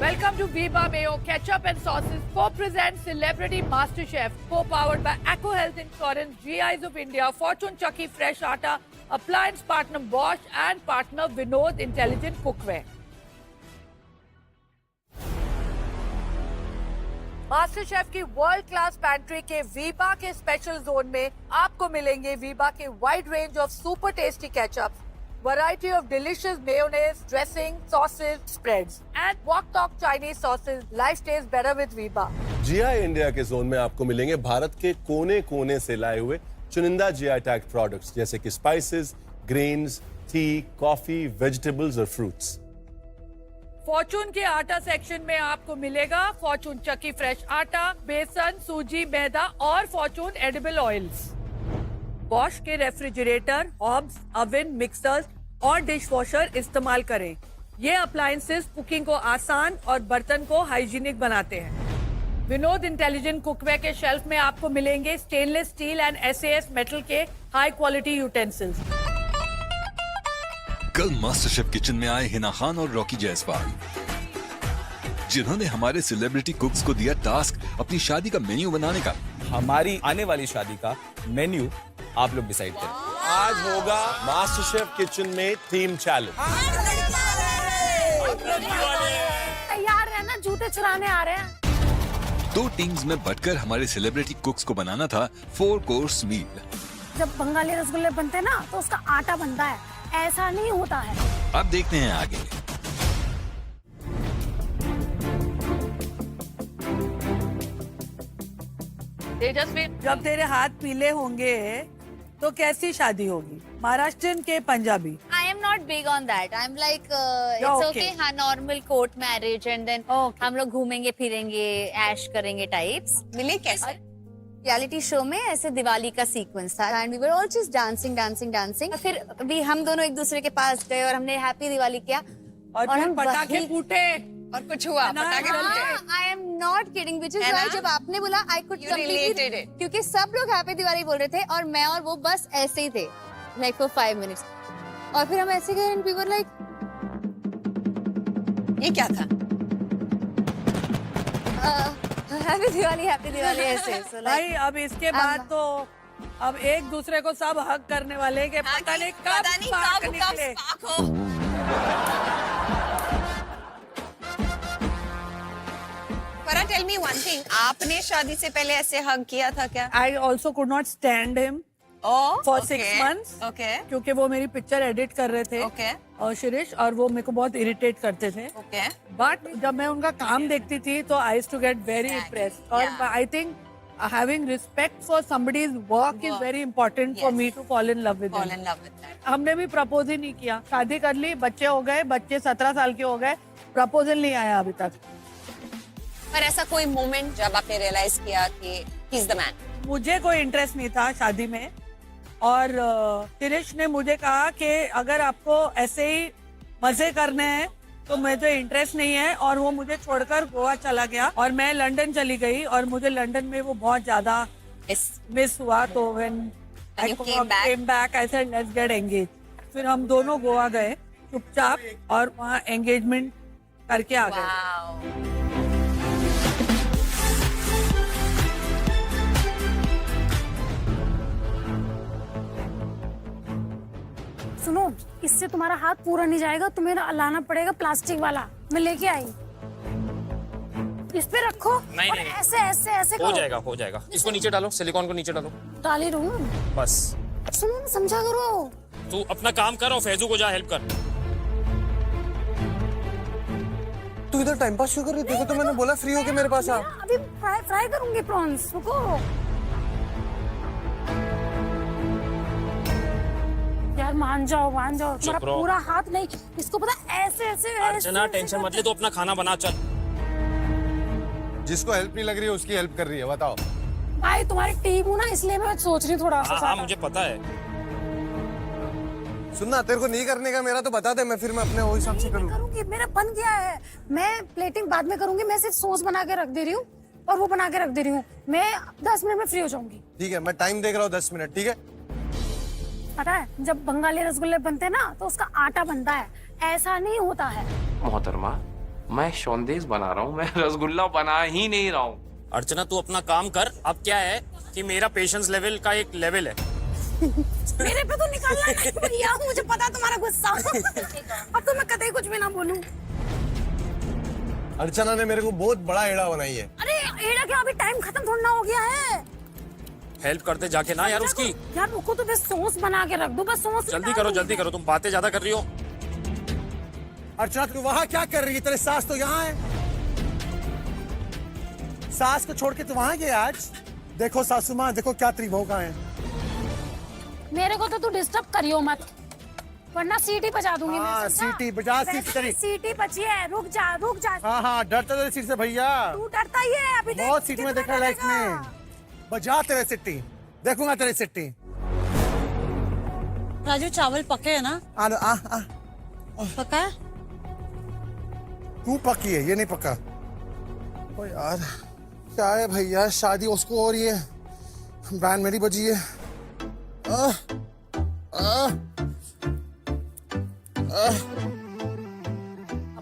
Welcome to Viva Mayo Ketchup and Sauces co-present Celebrity MasterChef, co-powered by Acco Health Insurance, GIs of India, Fortune Chucky Fresh Atta, appliance partner Bosch and partner Vinod Intelligent Cookware. Master chef की world class pantry के वीबा के special zone में आपको मिलेंगे वीबा के wide range of super tasty ketchup, variety of delicious mayonnaise, dressing, sauces, spreads and wok tok Chinese sauces. Life taste better with Veeba. GI India के zone में आपको मिलेंगे भारत के कोने कोने से लाए हुए चुनिंदा जीआई टैग प्रोडक्ट्स जैसे कि spices, grains, T, coffee, vegetables और फ्रूट्स. फॉर्चून के आटा सेक्शन में आपको मिलेगा फॉर्चून चक्की फ्रेश आटा, बेसन, सूजी, मैदा और फॉर्चून एडिबल ऑयल्स. बॉश के रेफ्रिजरेटर, हॉब्स, ओवन, मिक्सर्स और डिश वॉशर इस्तेमाल करें. ये अप्लायंसेस कुकिंग को आसान और बर्तन को हाइजीनिक बनाते हैं. विनोद इंटेलिजेंट कुकवेयर के शेल्फ में आपको मिलेंगे stainless steel and SAS metal के हाई क्वालिटी यूटेंसिल्स. कल मास्टरशेफ किचन में आए हिना खान और रॉकी जायसवाल, जिन्होंने हमारे सेलिब्रिटी कुक्स को दिया टास्क अपनी शादी का मेन्यू बनाने का. हमारी आने वाली शादी का मेन्यू आप लोग डिसाइड करें. आज होगा मास्टर शेफ किचन में थीम चैलेंज. तैयार रहना, जूते चुराने आ रहे हैं. 2 टीम्स में बटकर हमारे सेलिब्रिटी कुक्स को बनाना था 4 कोर्स मील. जब बंगाली रसगुल्ले बनते हैं ना तो उसका आटा बनता है, ऐसा नहीं होता है. अब देखते हैं आगे. तेजस्वी, जब तेरे हाथ पीले होंगे तो कैसी शादी होगी? महाराष्ट्रन के Punjabi? I am not big on that. I'm like it's okay. हाँ, normal court marriage and then हम लोग घूमेंगे फिरेंगे, ऐश करेंगे टाइप्स. मिले कैसे? रियलिटी शो में ऐसे दिवाली का सीक्वेंस था and we were all just dancing. फिर भी हम दोनों एक दूसरे के पास गए और हमने हैप्पी दिवाली किया और हम पटाखे फूटे और कुछ हुआ. आई am not kidding, which is why जब आपने बोला आई कुड कंप्लीटली, क्योंकि सब लोग हैप्पी दिवाली बोल रहे थे और मैं और वो बस ऐसे ही थे लाइक फॉर 5 मिनट्स. और फिर हम ऐसे गए एंड वी वर लाइक ये क्या था? हैप्पी दिवाली ऐसे. भाई अब इसके बाद तो अब एक दूसरे को सब हक करने वाले के पता नहीं कब स्पार्क निकले. फरा, टेल मी वन थिंग, आपने शादी से पहले ऐसे हग किया था क्या? I also could not stand him for 6 months. Okay. क्योंकि वो मेरी पिक्चर एडिट कर रहे थे. Okay. और शिरीष, और वो मेरे को बहुत इरिटेट करते थे. Okay. बट जब मैं उनका काम देखती थी तो I used to get very impressed. और I think having respect for somebody's work is very important for me to fall in love with them. हमने भी प्रपोज ही नहीं किया. शादी कर ली, बच्चे हो गए, बच्चे 17 साल के हो गए, प्रपोजल नहीं आया अभी तक. पर ऐसा कोई मोमेंट जब आपने रियलाइज किया कि he is the man? मुझे कोई इंटरेस्ट नहीं था शादी में. और शिरीष ने मुझे कहा कि अगर आपको ऐसे ही मजे करने हैं तो मुझे इंटरेस्ट नहीं है. और वो मुझे छोड़कर गोवा चला गया और मैं लंदन चली गई और मुझे लंदन में वो बहुत ज्यादा मिस हुआ. तो when I came back, I said let's get engaged. फिर हम दोनों गोवा गए चुपचाप और वहाँ एंगेजमेंट करके आ गए. सुनो, इससे तुम्हारा हाथ पूरा नहीं जाएगा, तुम्हें लाना पड़ेगा प्लास्टिक वाला. मैं लेके आई. इस पे रखो. नहीं, और नहीं. ऐसे ऐसे ऐसे हो जाएगा. इसको नीचे डालो, सिलिकॉन को नीचे डालो. डाल ही रही हूं. बस सुनो ना, समझा करो. तू अपना काम कर और फैजू को जा हेल्प कर. तू इधर टाइम पास क्यों कर रही? देखो तो मैंने बोला फ्री होके मेरे पास आ. अभी फ्राई करूंगी प्रॉन्स. रुको यार, मान जाओ. तुम्हारा पूरा हाथ नहीं, इसको पता ऐसे ऐसे. अर्चना, टेंशन मत ले, तो अपना खाना बना. चल, जिसको हेल्प नहीं लग रही है उसकी हेल्प कर रही है. बताओ भाई, तुम्हारी टीम हूँ ना, इसलिए मैं सोच रही हूँ थोड़ा. हाँ, मुझे पता है. सुनना, तेरे को नहीं करने का मेरा तो बता दे, मैं फिर मैं अपने वो हिसाब से करूंगी. मेरा बन गया है. मैं प्लेटिंग बाद में करूंगी. मैं सिर्फ सॉस बना के रख दे रही हूँ और वो बना के रख दे रही हूँ. मैं 10 मिनट में फ्री हो जाऊंगी. ठीक है, मैं टाइम देख रहा हूँ 10 मिनट. ठीक है. पता है, जब बंगाली रसगुल्ले बनते हैं ना तो उसका आटा बनता है, ऐसा नहीं होता है. मोहतरमा, मैं शोंदेश बना रहा हूँ, मैं रसगुल्ला बना ही नहीं रहा हूँ। अर्चना तू अपना काम कर। अब क्या है कि मेरा पेशेंस लेवल का एक लेवल है। मेरे पे तो निकालना नहीं भैया, मुझे पता है तुम्हारा गुस्सा। अब तो मैं कतई कुछ भी ना बोलूं। अर्चना ने मेरे को बहुत बड़ा एड़ा बनाई है। अरे एड़ा क्या, अभी टाइम खत्म थोड़ा ना हो गया है। हेल्प करते जाके ना यार उसकी। यार रुको तो बस सॉस बना के रख दो, बस सॉस जल्दी करो, तुम बातें ज्यादा कर रही हो। अर्चना तू वहाँ क्या कर रही है? तेरे सास तो यहाँ है। सास को छोड़ के तू वहाँ गया आज? देखो सासू माँ, देखो क्या त्रिभोगा है। मेरे को तो तू डिस्टर्ब करियो मत, वरना सीटी बजा दूंगी मैं। हाँ, समझा? सीटी बजा, सीटी तेरी। सीटी बची है, रुक जा। हाँ, डरता तेरे सीट से भैया। तू डरता ही है अभी। बहुत सीटी में देखा लाइफ में। बजा तेरे सिट्टी, देखूंगा तेरी सिट्टी। राजू चावल पके है ना? पका है? तू पकी है, ये नहीं पका। ओ यार क्या है भैया, शादी उसको हो रही है, बैंड मेरी बजी है।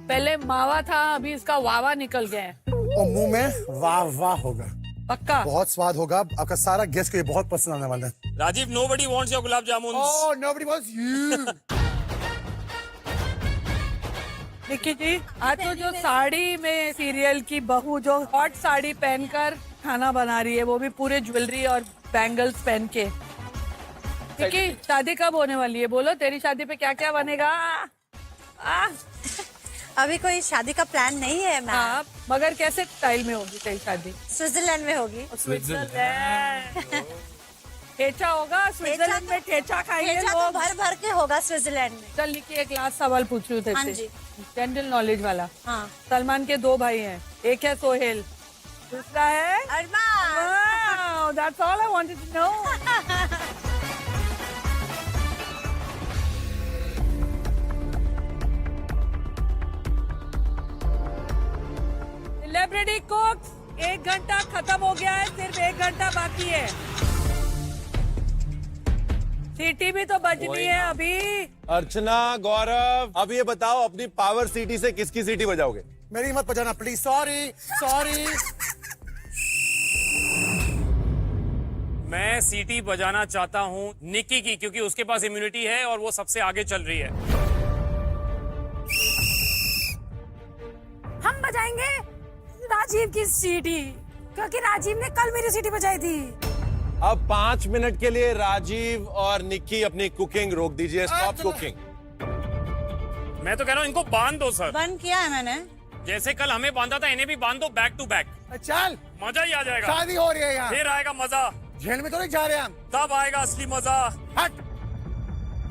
पहले मावा था, अभी इसका वावा निकल गया है। और मुंह में वाह वाह होगा, पक्का बहुत स्वाद होगा। आपका सारा गेस्ट को ये बहुत पसंद आने वाला है। Rajiv, nobody wants your gulab jamun. Oh, nobody wants you. Nikki जी, आज तो जो साड़ी में सीरियल की बहू जो हॉट साड़ी पहनकर खाना बना रही है, वो भी पूरे ज्वेलरी और बैंगल्स पहन के। निक्की, शादी कब होने वाली है? बोलो, तेरी शादी पे क्या क्या बनेगा? अभी कोई शादी का प्लान नहीं है मैम। हाँ, मगर कैसे स्टाइल में होगी तेरी शादी? स्विट्जरलैंड में होगी। स्विट्जरलैंड ठेचा होगा, स्विट्जरलैंड में ठेचा खाएंगे ठेचा तो लोग। भर भर के होगा स्विट्जरलैंड में। चल निक्की, एक लास्ट सवाल पूछ रही हूँ हाँ तेरे जी। से, जनरल नॉलेज वाला। हाँ। सलमान के 2 भाई हैं, एक है सोहेल, दूसरा है अरमान। That's all I wanted to know. Celebrity कुक्स, 1 घंटा खत्म हो गया है, सिर्फ 1 घंटा बाकी है। सीटी भी तो बजनी है अभी। अर्चना, गौरव, अब ये बताओ अपनी पावर सीटी से किसकी सीटी बजाओगे? मेरी मत बजाना प्लीज। सॉरी। मैं सीटी बजाना चाहता हूँ निक्की की, क्योंकि उसके पास इम्यूनिटी है और वो सबसे आगे चल रही है। हम बजाएंगे राजीव की सीटी, क्योंकि राजीव ने कल मेरी सीटी बजाई थी। अब 5 मिनट के लिए राजीव और निक्की अपनी कुकिंग रोक दीजिए। Stop cooking. मैं तो कह रहा हूँ इनको बांध दो सर। बंद किया है मैंने। जैसे कल हमें बांधा था, इन्हें भी बांध दो बैक टू बैक। चल, मजा ही आ जाएगा। शादी हो रही है यहाँ, फिर आएगा मजा। जेल में तो नहीं जा रहे हम। तब आएगा असली मजा। हट।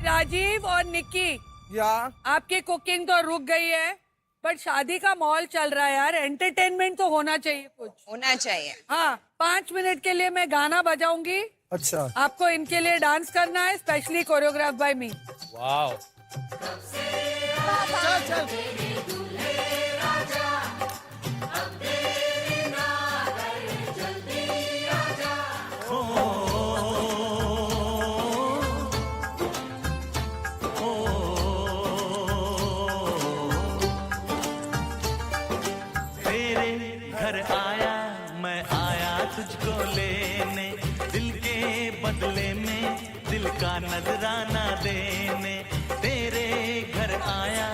राजीव और निक्की, या आपकी कुकिंग तो रुक गई है, बट शादी का माहौल चल रहा है यार, एंटरटेनमेंट तो होना चाहिए कुछ। होना चाहिए। हाँ, 5 मिनट के लिए मैं गाना बजाऊंगी, अच्छा, आपको इनके लिए डांस करना है, स्पेशली कोरियोग्राफ बाय मी। वाओ। घर आया, मैं आया तुझको लेने, दिल के बदले में दिल का नजराना देने। तेरे घर आया,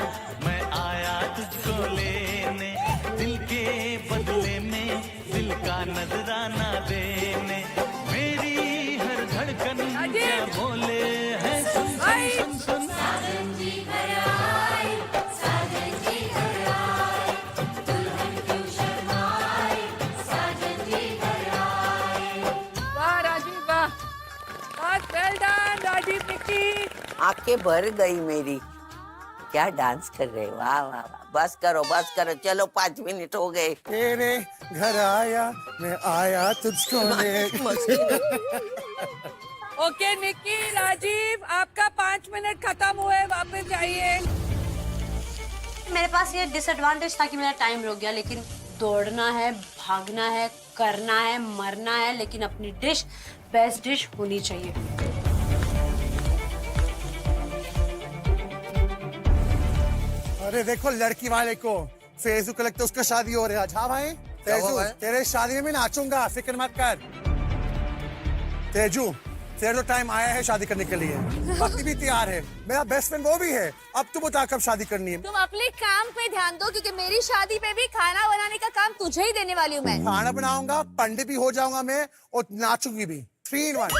मैं आया तुझको लेने, दिल के बदले में दिल का नजराना देने। मेरी हर धड़कन क्या बोले है, सुन सुन सुन सुन। Well done Rajeev, Nikki. आंखें भर गई मेरी। क्या डांस कर रहे हो, वाह वाह वाह। बस करो चलो, 5 मिनट हो गए। तेरे घर आया, मैं आया तुझको ले। ओके निक्की, राजीव, आपका 5 मिनट खत्म हुए, वापस जाइए। मेरे पास ये डिसएडवांटेज था कि मेरा टाइम रुक गया, लेकिन दौड़ना है, भागना है, करना है, मरना है, लेकिन अपनी डिश बेस्ट डिश होनी चाहिए। अरे देखो लड़की वाले को, फेसबुक को लगता है उसका शादी हो रहा है आज। हाँ भाई तेजू, तेरे शादी में मैं नाचूंगा, फिक्र मत कर। तेजू, तेरा तो टाइम आया है शादी करने के लिए। भक्ति भी तैयार है, मेरा बेस्ट फ्रेंड वो भी है। अब तू बता कब शादी करनी है? तुम अपने काम पे ध्यान दो, क्योंकि मेरी शादी पे भी खाना बनाने का काम तुझे ही देने वाली हूँ मैं। खाना बनाऊंगा, पंडित भी हो जाऊंगा मैं, और नाचूंगी भी। 3 in 1।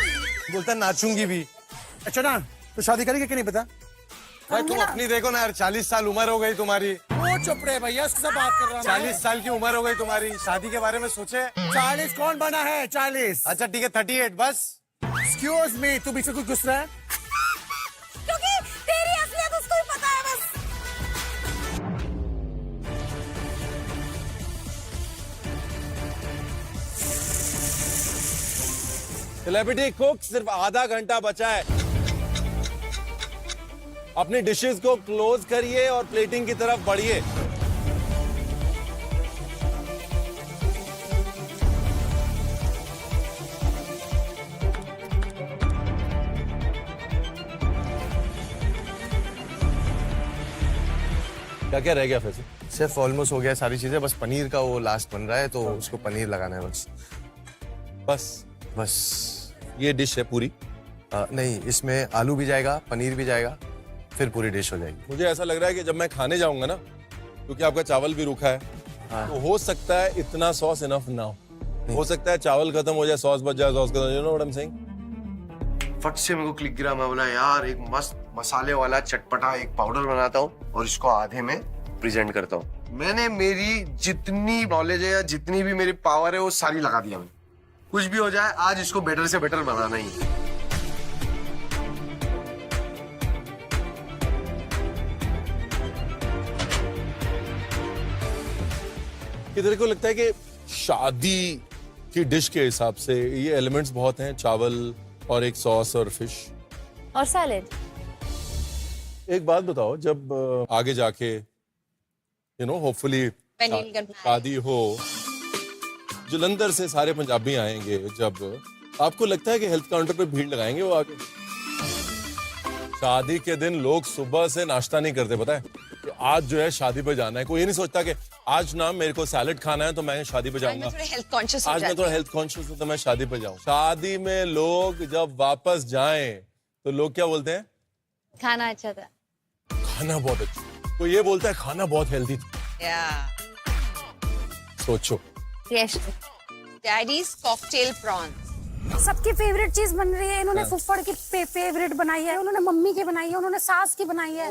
बोलता नाचूंगी भी। अच्छा ना, तो शादी करेंगे कि नहीं पता? भाई तुम अपनी देखो ना यार, 40 साल उम्र हो गई तुम्हारी। वो चुप रहे भैया, उसके साथ बात कर रहा हूँ। 40 साल की उम्र हो गई तुम्हारी, शादी के बारे में सोचे? 40 कौन बना है? 40। अच्छा ठीक है, 38 बस। एक्सक्यूज मी, तू बीच में कुछ घुस रहा है? क्योंकि तेरी असलियत उसको ही पता है बस। सेलिब्रिटी कुक, सिर्फ आधा घंटा बचा है। अपनी डिशेस को क्लोज करिए और प्लेटिंग की तरफ बढ़िए। क्या क्या रह गया फिर से? सिर्फ ऑलमोस्ट हो गया सारी चीजें, बस पनीर का वो लास्ट बन रहा है, तो उसको पनीर लगाना है बस। बस ये डिश है पूरी? नहीं, इसमें आलू भी जाएगा, पनीर भी जाएगा, फिर पूरी डिश हो जाएगी। मुझे ऐसा लग रहा है कि जब मैं खाने जाऊंगा ना, क्योंकि आपका चावल भी रूखा है, तो हो सकता है इतना सॉस इनफ ना हो सकता है चावल खत्म हो जाए, सॉस बच जाए, सॉस खत्म हो जाए। You know what I'm saying? फट से मेरे को क्लिक गिरा, मैं बोला यार एक मस्त मसाले वाला चटपटा एक पाउडर बनाता हूँ और इसको आधे में प्रेजेंट करता हूँ। मैंने मेरी जितनी नॉलेज है या जितनी भी मेरी पावर है वो सारी लगा दिया मैंने। कुछ भी हो जाए, आज इसको बेटर से बेटर बनाना ही है। कि तेरे को लगता है कि शादी की डिश के हिसाब से ये एलिमेंट्स बहुत हैं, चावल और एक सॉस और फिश और सैलेड। एक बात बताओ, जब आगे जाके होपफुली शादी हो, जलंधर से सारे पंजाबी आएंगे, जब आपको लगता है कि हेल्थ काउंटर पे भीड़ लगाएंगे वो आके? शादी के दिन लोग सुबह से नाश्ता नहीं करते, पता है? कि आज जो है शादी पे जाना है। कोई ये नहीं सोचता कि आज ना मेरे को सैलेड खाना है तो मैं शादी पे जाऊंगा, हेल्थ कॉन्शियस आज मैं थोड़ा हेल्थ कॉन्शियस हूं तो मैं शादी पे जाऊं। शादी में लोग जब वापस जाएं तो लोग क्या बोलते हैं? खाना अच्छा था, खाना बहुत अच्छा। तो ये बोलता है खाना बहुत हेल्दी था। सोचो, डैडीज कॉकटेल प्रॉन्स सबकी फेवरेट चीज बन रही है। इन्होंने फुफ्फड़ की फेवरेट बनाई है, उन्होंने मम्मी की बनाई है, उन्होंने सास की बनाई है।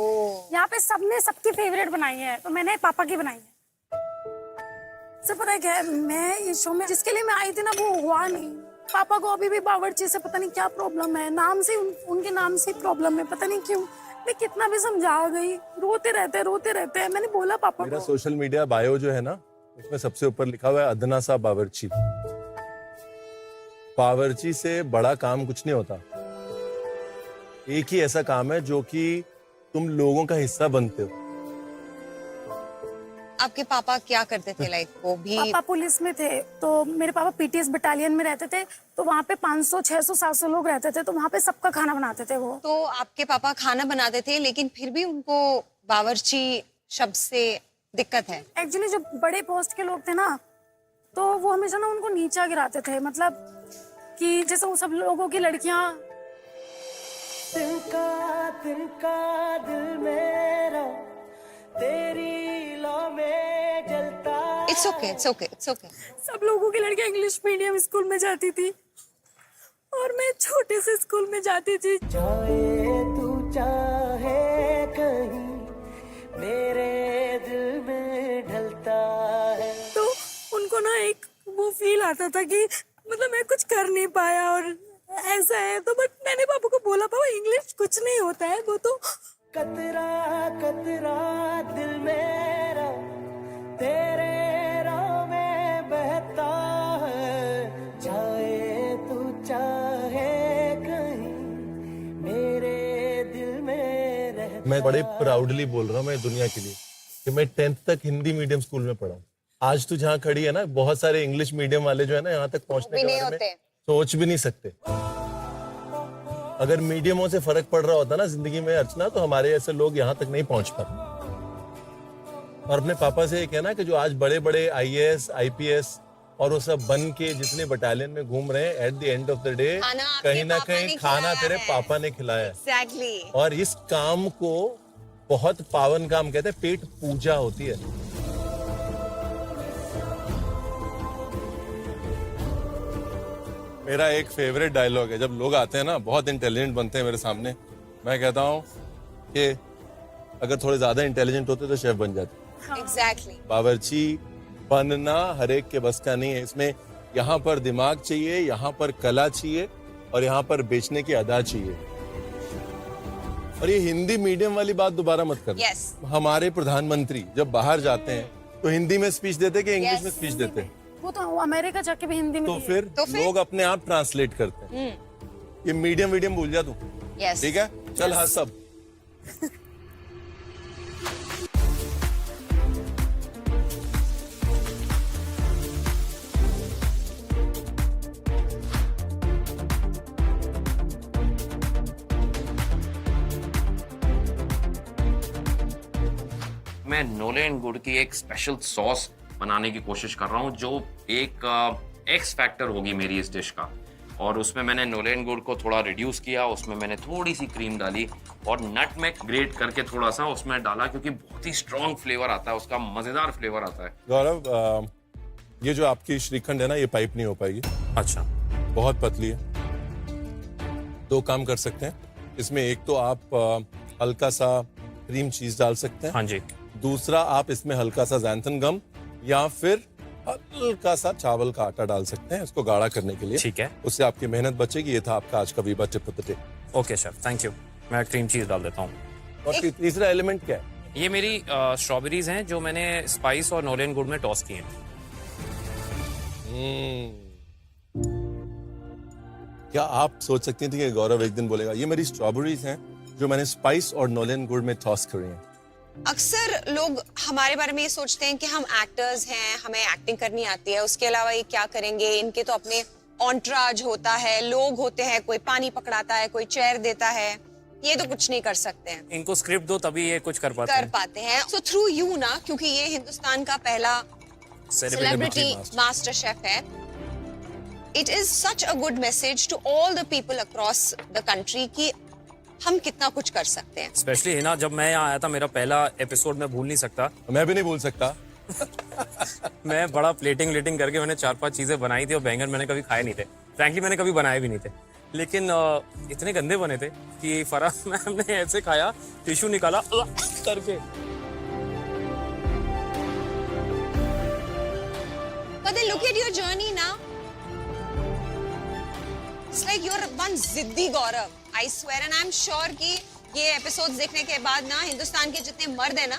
यहाँ पे सबने सबकी फेवरेट बनाई है, तो मैंने पापा की बनाई है। सर पता है क्या, मैं इस शो में जिसके लिए मैं आई थी ना, वो हुआ नहीं। पापा को अभी भी बावर्ची से पता नहीं क्या प्रॉब्लम है, नाम से उनके नाम से प्रॉब्लम है, पता नहीं क्यों। मैं कितना भी समझा गई, रोते रहते हैं। मैंने बोला पापा मेरा को, सोशल मीडिया बायो जो है ना, उसमें सबसे ऊपर लिखा हुआ है अदना सा बावर्ची। बावर्ची से बड़ा काम कुछ नहीं होता। एक ही ऐसा काम है जो कि तुम लोगों का हिस्सा बनते हो। आपके पापा क्या करते थे? लाइक वो भी पापा पुलिस में थे, तो मेरे पापा पीटीएस बटालियन में रहते थे, तो वहाँ पे 500, 600, 700 लोग रहते थे, तो वहाँ पे सबका खाना बनाते थे वो। तो आपके पापा खाना बनाते थे, लेकिन फिर भी उनको बावर्ची शब्द से दिक्कत है। एक्चुअली जो बड़े पोस्ट के लोग थे ना, तो वो हमेशा ना उनको नीचा गिराते थे। मतलब कि जैसे वो सब लोगों की लड़कियां, तिनका दिल मेरा तेरी लो में जलता। It's okay. सब लोगों की लड़कियां इंग्लिश मीडियम स्कूल में जाती थी और मैं छोटे से स्कूल में जाती थी। जाए तू चाहे कहीं मेरे दिल में ढलता है। तो उनको ना एक वो फील आता था कि मतलब मैं कुछ कर नहीं पाया और ऐसा है। तो बट मैंने पापा को बोला, पापा इंग्लिश कुछ नहीं होता है, वो तो कतरा कतरा दिल मेरा तेरे राह में बहता है। जाए तू चाहे कहीं मेरे दिल में रहता। मैं बड़े प्राउडली बोल रहा हूँ मैं दुनिया के लिए कि मैं 10th तक हिंदी मीडियम स्कूल में पढ़ा हूँ। आज तू जहाँ खड़ी है ना, बहुत सारे इंग्लिश मीडियम वाले जो है ना, यहाँ तक पहुँचने के बारे में सोच भी नहीं सकते। अगर मीडियमों से फर्क पड़ रहा होता ना जिंदगी में अर्चना, तो हमारे ऐसे लोग यहाँ तक नहीं पहुँच पाते। और अपने पापा से ये कहना कि जो आज बड़े बड़े IAS IPS और वो सब बन के जितने बटालियन में घूम रहे हैं, at the end of the day खाना आपके कहीं ना पापा कहीं ने खाना खिलाया तेरे है। पापा ने खिलाया है। एग्जैक्टली। और इस काम को बहुत पावन काम कहते हैं, पेट पूजा होती है। मेरा एक फेवरेट डायलॉग है, जब लोग आते हैं ना बहुत इंटेलिजेंट बनते हैं मेरे सामने, मैं कहता हूँ कि अगर थोड़े ज्यादा इंटेलिजेंट होते तो शेफ बन जाते। एग्जैक्टली। बावर्ची बनना हर एक के बस का नहीं है। इसमें यहाँ पर दिमाग चाहिए, यहाँ पर कला चाहिए और यहाँ पर बेचने की अदा चाहिए। और ये हिंदी मीडियम वाली बात दोबारा मत करना। Yes. हमारे प्रधानमंत्री जब बाहर जाते हैं तो हिंदी में स्पीच देते कि इंग्लिश में स्पीच देते हैं? वो तो अमेरिका जाके भी हिंदी में तो दिए। फिर लोग अपने आप ट्रांसलेट करते हैं। ये मीडियम भूल जा तू, यस। ठीक है? चल हाँ सब। मैं नोलेन गुड़ की एक स्पेशल सॉस बनाने की कोशिश कर रहा हूँ जो एक एक्स फैक्टर होगी मेरी इस डिश का। और उसमें मैंने नोलेन गुड़ को थोड़ा रिड्यूस किया, उसमें मैंने थोड़ी सी क्रीम डाली और नटमेग ग्रेट करके थोड़ा सा उसमें डाला, क्योंकि बहुत ही स्ट्रॉन्ग फ्लेवर आता है उसका, मजेदार फ्लेवर आता है। गौरव, ये जो आपकी श्रीखंड है ना, ये पाइप नहीं हो पाएगी। अच्छा, बहुत पतली है। दो काम कर सकते हैं इसमें, एक तो आप हल्का सा क्रीम चीज डाल सकते हैं। हाँ जी। दूसरा आप इसमें हल्का सा ज़ैंथन गम या फिर हल्का सा चावल का आटा डाल सकते हैं इसको गाढ़ा करने के लिए। ठीक है। उससे आपकी मेहनत बचेगी। ये था आपका आज का Veeba tip of the day. Okay chef, thank you. मैं क्रीम चीज डाल देता हूँ। और तीसरा एलिमेंट क्या है? ये मेरी स्ट्रॉबेरीज हैं जो मैंने स्पाइस और नोलेन गुड़ में टॉस की हैं। क्या आप सोच सकती थी कि गौरव एक दिन बोलेगा ये मेरी स्ट्रॉबेरीज हैं जो मैंने स्पाइस और नोलेन गुड़ में टॉस करी हैं? अक्सर लोग हमारे बारे में ये सोचते हैं कि हम एक्टर्स हैं, हमें एक्टिंग करनी आती है, उसके अलावा ये क्या करेंगे, इनके तो अपने ऑन्ट्राज होता है, लोग होते हैं, कोई पानी पकड़ाता है, कोई चेयर देता है, ये तो कुछ नहीं कर सकते हैं। इनको स्क्रिप्ट दो तभी ये कुछ कर पाते हैं। सो थ्रू यू ना, क्योंकि ये हिंदुस्तान का पहला सेलिब्रिटी मास्टर शेफ है, it is such a good message to all the people across the country कि हम कितना कुछ कर सकते हैं। स्पेशली हिना, जब मैं यहाँ आया था मेरा पहला एपिसोड मैं भूल नहीं सकता। मैं भी नहीं भूल सकता। मैं बड़ा प्लेटिंग करके मैंने 4-5 चीजें बनाई थी और बैंगन मैंने कभी खाए नहीं थे। फ्रैंकली मैंने कभी बनाए भी नहीं थे, लेकिन इतने गंदे बने थे कि फराह मैम ने ऐसे खाया, टिश्यू निकाला करके। But then look at your journey now. It's like you're one जिद्दी गौरव, I swear, and I'm sure कि ये एपिसोड्स देखने के बाद ना हिंदुस्तान के जितने मर्द हैं ना,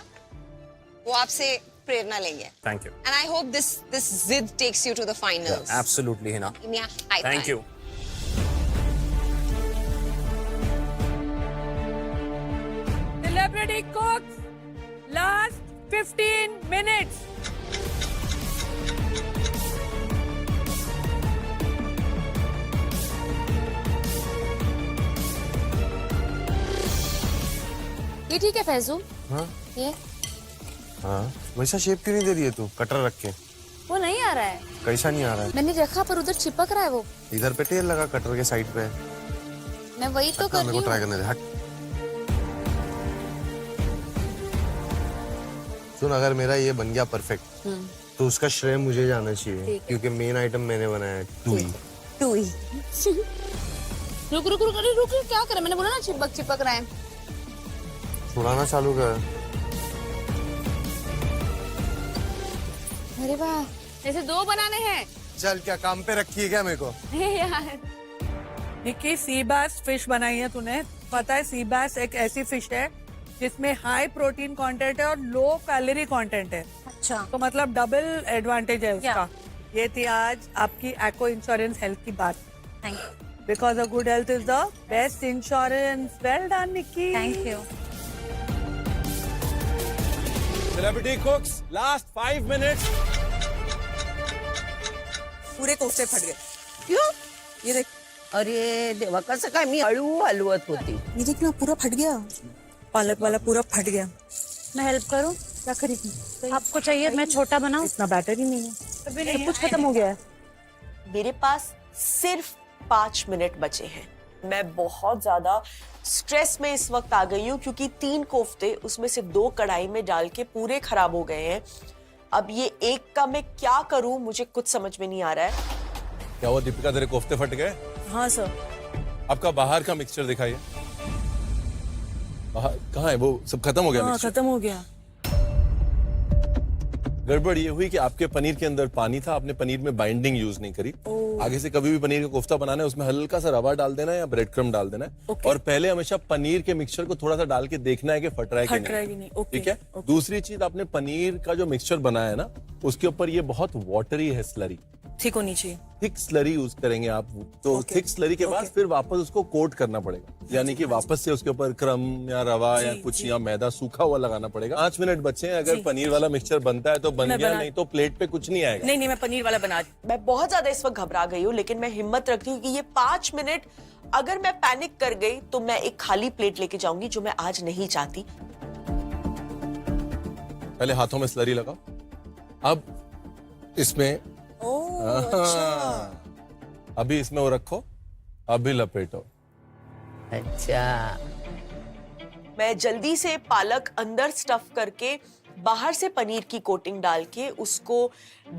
वो आपसे प्रेरणा लेंगे। Thank you. And I hope this जिद takes you to the finals. Absolutely, Hina. Give me a high Thank five. you. Celebrity cooks, last 15 minutes. ये ठीक है फैजू? हाँ ये हाँ, वैसा शेप क्यों नहीं दे रही है तू कटर रख के? वो नहीं आ रहा है। कैसा नहीं आ रहा है? मैंने रखा पर उधर चिपक रहा है वो। इधर पे तेल लगा कटर के साइड पे। मैं वही तो कर मेरे रही को ट्राई हूँ। करने दे, हट। सुन, अगर मेरा ये बन गया परफेक्ट तो उसका श्रेय मुझे जाना चाहिए, क्योंकि मेन आइटम मैंने बनाया है। टू ही। रुक क्या करे? मैंने बोला ना चिपक रहा है। छुड़ाना चालू कर। अरे वाह, जैसे 2 बनाने हैं। चल, क्या काम पे रखी है क्या मेरे को? यार निक्की, सी बैस फिश बनाई है तूने। पता है सी बैस एक ऐसी फिश है जिसमें हाई प्रोटीन कंटेंट है और लो कैलोरी कंटेंट है। अच्छा, तो मतलब डबल एडवांटेज है उसका। ये थी आज आपकी एको इंश्योरेंस हेल्थ की बात। Thank you. Because a good health is the best insurance. Well done Nikki. Thank you. Celebrity cooks, last 5 minutes. पुरे कोफ्ते फट गए। क्यों? ये देख। अरे देवा, कसं काय मी हळू हलवत होती। ये देख ना, पूरा फट गया, पालक वाला पूरा फट गया। मैं हेल्प करूं? क्या खरीदूं? आपको चाहिए मैं छोटा बनाऊं? इतना बैटर ही नहीं है, सब कुछ खत्म हो गया है। मेरे पास सिर्फ 5 मिनट बचे हैं। मैं बहुत ज्यादा स्ट्रेस में इस वक्त आ गई हूँ क्योंकि 3 कोफ्ते उसमें से 2 कढ़ाई में डाल के पूरे खराब हो गए हैं। अब ये एक का मैं क्या करूं, मुझे कुछ समझ में नहीं आ रहा है। क्या हुआ दीपिका, तेरे कोफ्ते फट गए? हाँ सर। आपका बाहर का मिक्सचर दिखाइए। बाहर कहाँ है वो? सब खत्म हो गया? हाँ, खत्म हो गया। गड़बड़ ये हुई कि आपके पनीर के अंदर पानी था, आपने पनीर में बाइंडिंग यूज नहीं करी। आगे से कभी भी पनीर का कोफ्ता बनाना है उसमें हल्का सा रवा डाल देना है या ब्रेड क्रम्ब डाल देना है। और पहले हमेशा पनीर के मिक्सचर को थोड़ा सा डाल के देखना है कि फट रहा है कि नहीं। ठीक है। दूसरी चीज, आपने पनीर का जो मिक्सचर बनाया है ना, उसके ऊपर ये बहुत वाटरी है स्लरी, ठीक होनी चाहिए। थिक स्लरी यूज करेंगे आप, तो थिक स्लरी के बाद फिर वापस उसको कोट करना पड़ेगा, यानी कि वापस से उसके ऊपर क्रम या रवा या कुछ या मैदा सूखा हुआ लगाना पड़ेगा। 5 मिनट बचे हैं, अगर पनीर वाला मिक्सचर बनता है तो बन गया, नहीं तो प्लेट पे कुछ नहीं आएगा। नहीं, मैं पनीर वाला बना। मैं बहुत ज्यादा इस वक्त घबरा गई हूँ, लेकिन मैं हिम्मत रखती हूँ कि ये 5 मिनट अगर मैं पैनिक कर गई तो मैं एक खाली प्लेट लेके जाऊंगी, जो मैं आज नहीं चाहती। पहले हाथों में स्लरी लगाओ, अब इसमें अभी इसमें वो रखो, अभी लपेटो। अच्छा, मैं जल्दी से पालक अंदर स्टफ करके बाहर से पनीर की कोटिंग डाल के उसको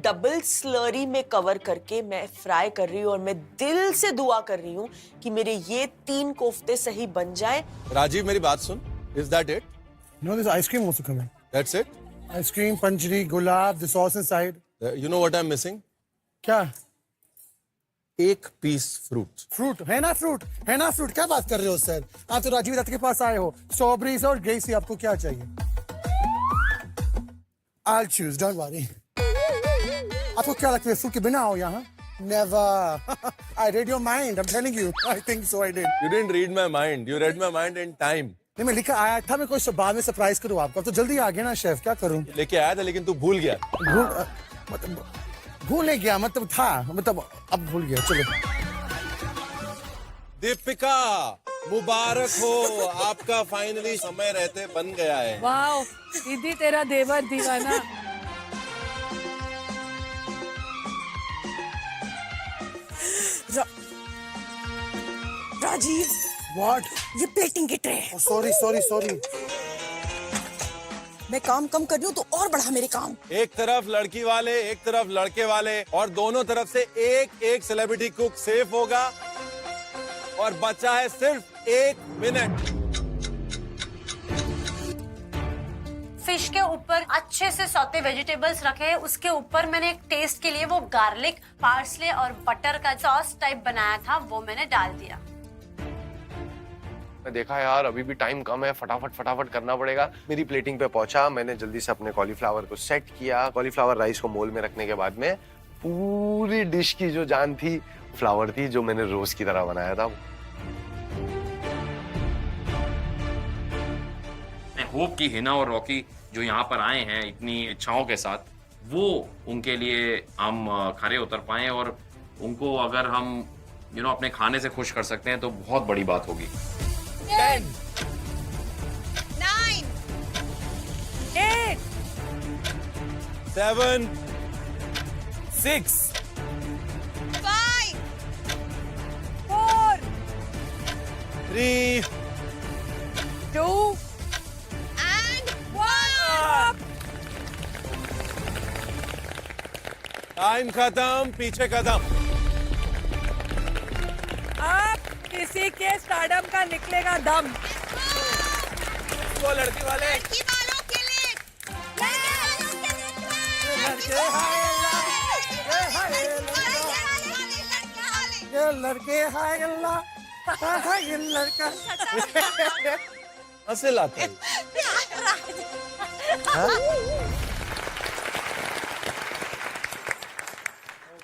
डबल स्लरी में कवर करके मैं फ्राई कर रही हूँ, और मैं दिल से दुआ कर रही हूँ कि मेरे ये 3 कोफ्ते सही बन जाए। राजीव मेरी बात सुन, is that it? No, there's ice cream also coming. That's it? Ice cream, panjri, gulab, the sauce inside. You know what I'm missing? क्या? एक पीस फ्रूट। फ्रूट है ना, फ्रूट है ना, फ्रूट। क्या बात कर रहे हो सर? आप तो राजीव दत्त के पास आए हो, स्ट्रॉबेरीज और ग्रेसी, आपको क्या चाहिए? I'll choose, don't worry. आपको क्या लगता है फ्रूट के बिना आओ यहाँ? Never. I read your mind. I'm telling you. I think so. I did. You didn't read my mind. You read my mind in time. नहीं, मैं लिखा आया था, मैं कोई बाद में सरप्राइज करूँ आपको। अब तो जल्दी आ गया ना शेफ, क्या करूँ? लेके आया था लेकिन तू भूल गया। भूल नहीं गया, मतलब था, मतलब अब भूल गया। चलो दीपिका, मुबारक हो, आपका फाइनली समय रहते बन गया है। वाओ, दीदी तेरा देवर दीवाना। राजीव, व्हाट? ये प्लेटिंग की ट्रे है। Sorry sorry sorry. मैं काम कम कर रही हूँ तो और बढ़ा मेरे काम। एक तरफ लड़की वाले, एक तरफ लड़के वाले, और दोनों तरफ से एक एक सेलिब्रिटी कुक सेफ होगा, और बचा है सिर्फ 1 मिनट। फिश के ऊपर अच्छे से सौते वेजिटेबल्स रखे हैं, उसके ऊपर मैंने एक टेस्ट के लिए वो गार्लिक, पार्सले और बटर का सॉस टाइप बनाया था, वो मैंने डाल दिया। मैं देखा यार अभी भी टाइम कम है, फटाफट करना पड़ेगा। मेरी प्लेटिंग पे पहुंचा, मैंने जल्दी से अपने कॉलीफ्लावर को सेट किया। कॉलीफ्लावर राइस को मोल में रखने के बाद में पूरी डिश की जो जान थी फ्लावर थी, जो मैंने रोज की तरह बनाया था। मैं होप कि हिना और रॉकी जो यहाँ पर आए हैं इतनी इच्छाओं के साथ, वो उनके लिए हम खरे उतर पाए, और उनको अगर हम अपने खाने से खुश कर सकते हैं तो बहुत बड़ी बात होगी। 10, 9, 8, 7, 6, 5, 4, 3, 2, and 1. टाइम खत्म, पीछे कदम। अब किसी के स्टारडम का निकलेगा दम। वो लड़की वाले, लड़की वालों के लिए, लड़के हाय अल्लाह, ये लड़के हाय अल्लाह, हाय ये लड़का। हंसे लाते हैं।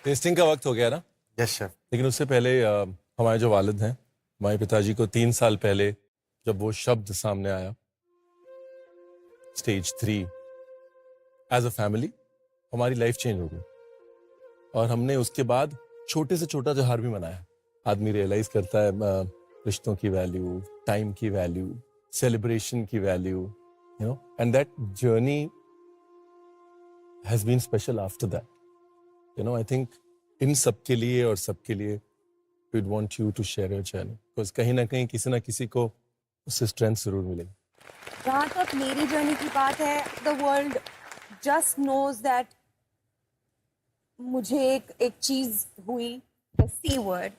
टेस्टिंग का वक्त हो गया ना? Yes chef. लेकिन उससे पहले हमारे जो वालिद हैं, हमारे पिताजी को 3 साल पहले जब वो शब्द सामने आया, स्टेज 3, एज अ फैमिली हमारी लाइफ चेंज हो गई, और हमने उसके बाद छोटे से छोटा त्योहार भी मनाया। आदमी रियलाइज करता है रिश्तों की वैल्यू, टाइम की वैल्यू, सेलिब्रेशन की value, you know, and that journey has been special after that. You know, I think इन सबके लिए और सबके लिए we'd want you to share your journey, because कहीं ना कहीं किसी ना किसी को उससे strength जरूर मिलेगी. जहाँ तक मेरी जर्नी की बात है, the world just knows that मुझे एक चीज हुई, the C word.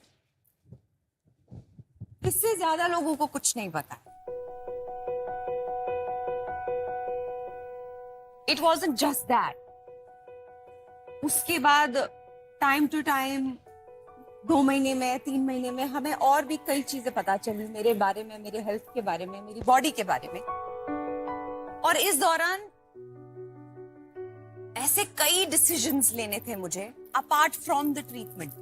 इससे ज्यादा लोगों को कुछ नहीं पता. It wasn't just that. उसके बाद टाइम टू टाइम 2 महीने में, 3 महीने में हमें और भी कई चीजें पता चली मेरे बारे में, मेरे हेल्थ के बारे में, मेरी बॉडी के बारे में. और इस दौरान ऐसे कई डिसीजंस लेने थे मुझे अपार्ट फ्रॉम द ट्रीटमेंट,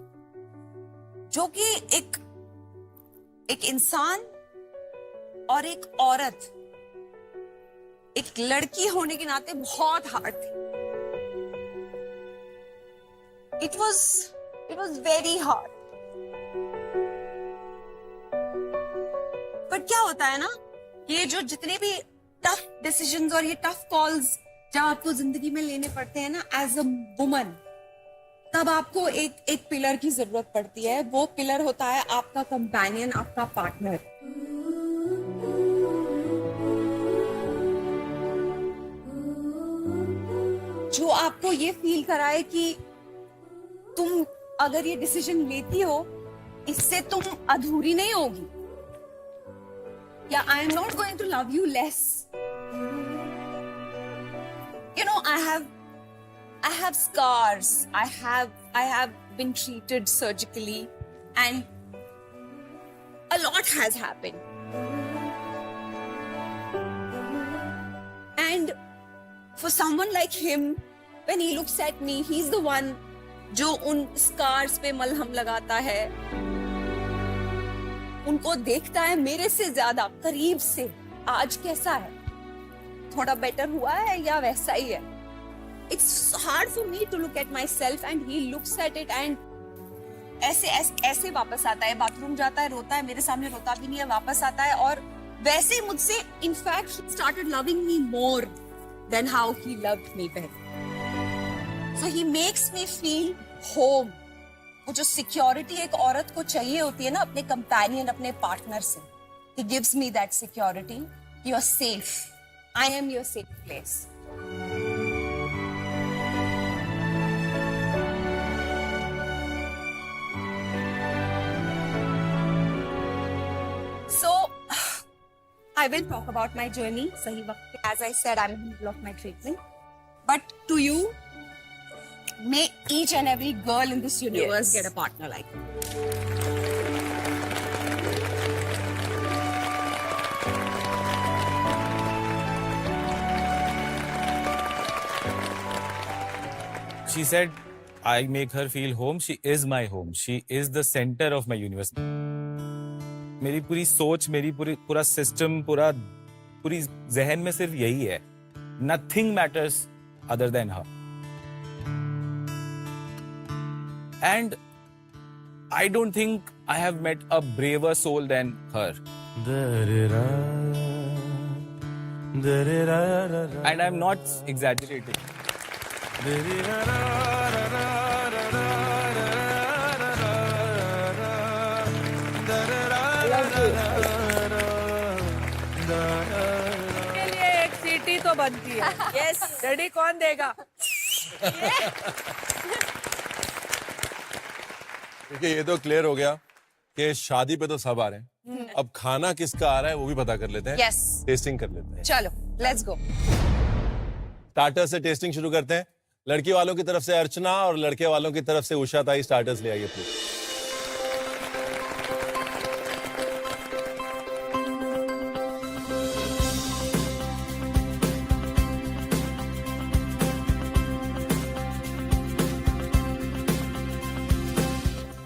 जो कि एक इंसान और एक औरत, एक लड़की होने के नाते बहुत हार्ड थी. It was very hard. पर क्या होता है ना, ये जो जितने भी टफ डिसीजंस और ये टफ कॉल्स जब आपको जिंदगी में लेने पड़ते हैं ना एज अ वुमन, तब आपको एक पिलर की जरूरत पड़ती है. वो पिलर होता है आपका कंपेनियन, आपका पार्टनर. जो आपको ये फील कराए कि तुम अगर ये डिसीजन लेती हो, इससे तुम अधूरी नहीं होगी, या I am not going to love you less. You know, I have scars. I have been treated surgically, and a lot has happened. And for someone like him, when he looks at me, he's the one जो उन scars पे मलहम लगाता है, उनको देखता है मेरे से ज्यादा करीब से. आज कैसा है, थोड़ा बेटर हुआ है या वैसा ही है. It's hard for me to look at myself and he looks at it and ऐसे वापस आता है, बाथरूम जाता है, रोता है, मेरे सामने रोता भी नहीं है, वापस आता है और वैसे मुझसे in fact started loving me more than how he loved me पहले. So he makes me feel home. वो जो सिक्योरिटी एक औरत को चाहिए होती है ना अपने कंपेनियन, अपने पार्टनर से, he gives me that security. You're safe. I am your safe place. So I will talk about my journey. सही वक्त पे, as I said, I'm in the middle of my treatment. But to you, may each and every girl in this universe get a partner like me. She said, I make her feel home. She is my home. She is the center of my universe. मेरी पूरी सोच, मेरी पूरा system, पूरी जहन में सिर्फ यही है. Nothing matters other than her. And I don't think I have met a braver soul than her. And I'm not exaggerating. के लिए एक सीटी तो बनती है. Yes. रेडी कौन देगा? देखिए, ये तो क्लियर हो गया कि शादी पे तो सब आ रहे हैं. अब खाना किसका आ रहा है वो भी पता कर लेते हैं. Yes. टेस्टिंग कर लेते हैं. चलो, let's go. स्टार्टर से टेस्टिंग शुरू करते हैं. लड़की वालों की तरफ से अर्चना और लड़के वालों की तरफ से उषा ताई स्टार्टर्स ले आइए प्लीज.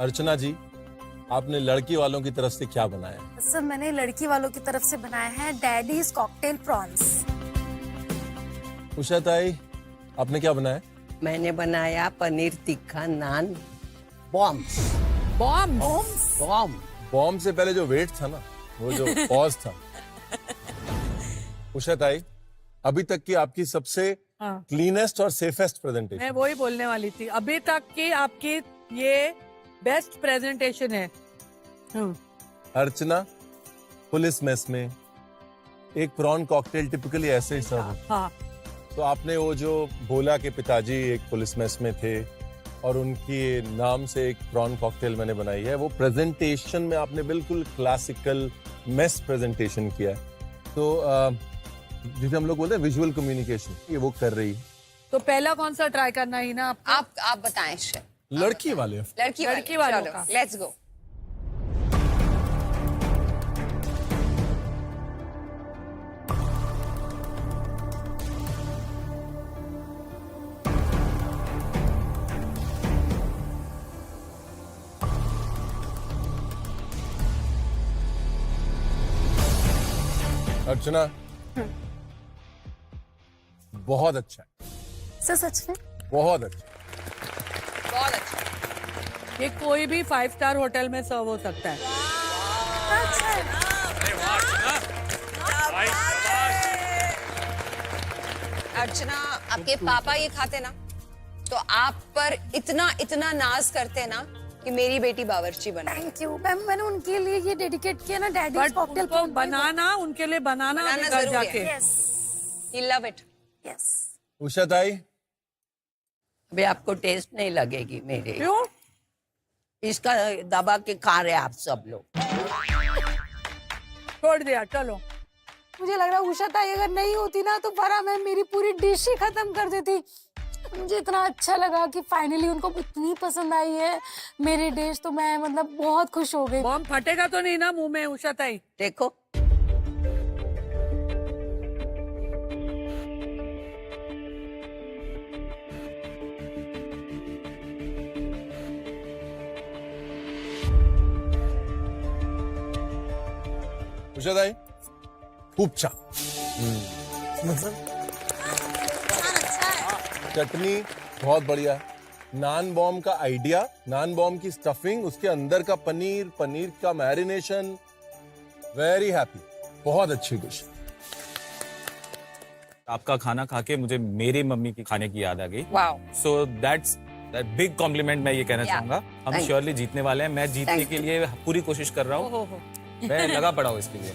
अर्चना जी, आपने लड़की वालों की तरफ से क्या बनाया? सर, मैंने लड़की वालों की तरफ से बनाया है डैडीज कॉकटेल प्रॉन्स. उषा ताई, आपने क्या बनाया? मैंने बनाया पनीर तिक्खा नान बॉम्ब्स. बॉम्ब से पहले जो वेट था ना, वो जो पॉज था. उषा ताई, अभी तक की आपकी सबसे हाँ। क्लीनेस्ट और सेफेस्ट मैं प्रेजेंटेशन। वही बोलने वाली थी, अभी तक की आपकी ये बेस्ट प्रेजेंटेशन है। अर्चना, पुलिस मेस में एक प्रॉन कॉकटेल टिपिकली ऐसे ही सर्व होता है। हाँ, तो आपने वो जो बोला कि पिताजी एक पुलिस मेस में थे और उनकी नाम से एक प्रॉन कॉकटेल मैंने बनाई है, वो प्रेजेंटेशन में आपने बिल्कुल क्लासिकल मेस प्रेजेंटेशन किया है। तो जिसे हम लोग बोलते हैं विजुअल कम्युनिकेशन, ये वो कर रही है। तो पहला कौन सा ट्राई करना ही ना आप बताएं शेफ। लड़की वाले लड़की वालों का। Let's go. अर्चना, बहुत अच्छा है, सच में बहुत अच्छा। बहुत अच्छा। ये कोई भी 5 स्टार होटल में सर्व हो सकता है। अर्चना, आपके पापा ये खाते ना तो आप पर इतना इतना नाज करते ना कि मेरी बेटी बावर्ची बना। थैंक यू मैम, मैंने उनके लिए ये डेडिकेट किया ना डैडी बट कॉकटेल उनको बनाना, उनके लिए बनाना बनाना घर जरूर जाके। है। Yes He love it। Yes. Usha tai, अभी आपको टेस्ट नहीं लगेगी मेरे, क्यों? इसका दबा के खा रहे आप सब लोग। छोड़ दिया, चलो। मुझे लग रहा है उषा ताई अगर नहीं होती ना तो फरा मैं मेरी पूरी डिश ही खत्म कर देती। मुझे इतना अच्छा लगा कि फाइनली उनको इतनी पसंद आई है मेरी डिश, तो मैं मतलब बहुत खुश हो गई। बॉम्ब फटेगा तो नहीं ना मुंह में उषा ताई? देखो उषा ताई, खूब छान। चटनी बहुत बढ़िया है। नान बॉम्ब का आइडिया, नान बॉम्ब की स्टफिंग, उसके अंदर का पनीर, पनीर का मैरिनेशन, वेरी हैप्पी, बहुत अच्छी डिश। आपका खाना खा के मुझे मेरी मम्मी की खाने की याद आ गई। Wow. So that's big complement मैं ये कहना चाहूंगा। हम Thank you. श्योरली जीतने वाले हैं। मैं जीतने Thank के लिए पूरी कोशिश कर रहा हूँ। मैं लगा पड़ा हूँ इसके लिए।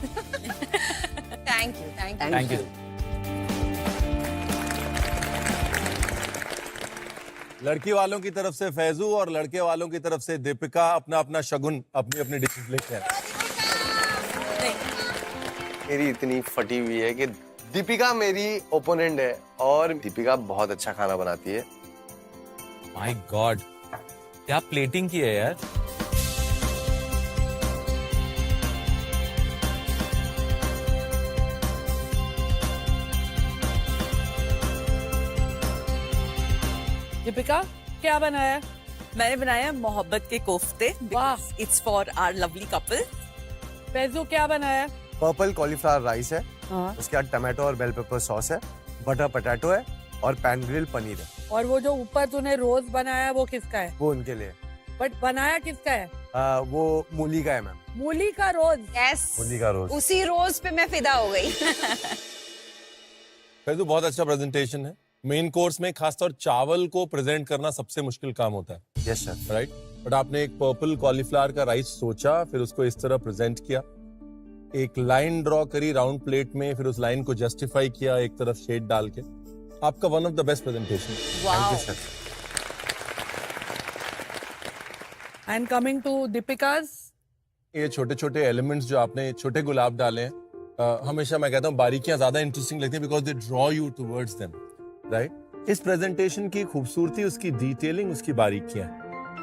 Thank you, thank you. Thank you. लड़की वालों की तरफ से फैजू और लड़के वालों की तरफ से दीपिका अपना अपना शगुन, अपनी अपनी डिशेस लेके आए। मेरी इतनी फटी हुई है कि दीपिका मेरी ओपोनेंट है और दीपिका बहुत अच्छा खाना बनाती है। माय गॉड, क्या प्लेटिंग की है यार। दीपिका, क्या बनाया? मैंने बनाया मोहब्बत के कोफ्ते। वाह। It's for our lovely couple. Faizu, क्या बनाया? पर्पल कॉलीफ्लावर राइस है, हाँ। उसके बाद टमाटो और बेल पेपर सॉस है, बटर पोटैटो है और पैन ग्रिल पनीर है। और वो जो ऊपर तूने रोज बनाया वो किसका है? वो उनके लिए। बट बनाया किसका है? वो मूली का है मैम। मूली का रोज? यस, मूली का रोज। उसी रोज पे मैं फिदा हो गई। फैजू, बहुत अच्छा प्रेजेंटेशन है। मेन कोर्स में खासतौर चावल को प्रेजेंट करना सबसे मुश्किल काम होता है। Yes sir. राइट, बट आपने एक पर्पल कॉलीफ्लावर का राइस सोचा, फिर उसको इस तरह प्रेजेंट किया, एक लाइन ड्रॉ करी राउंड प्लेट में, फिर उस लाइन को जस्टिफाई किया एक तरफ शेड डाल के। आपका one of the best presentation. Thank you sir. And coming to Deepika's, ये छोटे छोटे एलिमेंट्स जो आपने, छोटे गुलाब डाले हैं, हमेशा मैं कहता हूँ बारीकियां ज्यादा इंटरेस्टिंग लगती हैं because they draw you towards them, right. इस प्रेजेंटेशन की खूबसूरती उसकी डिटेलिंग, उसकी बारीकियां।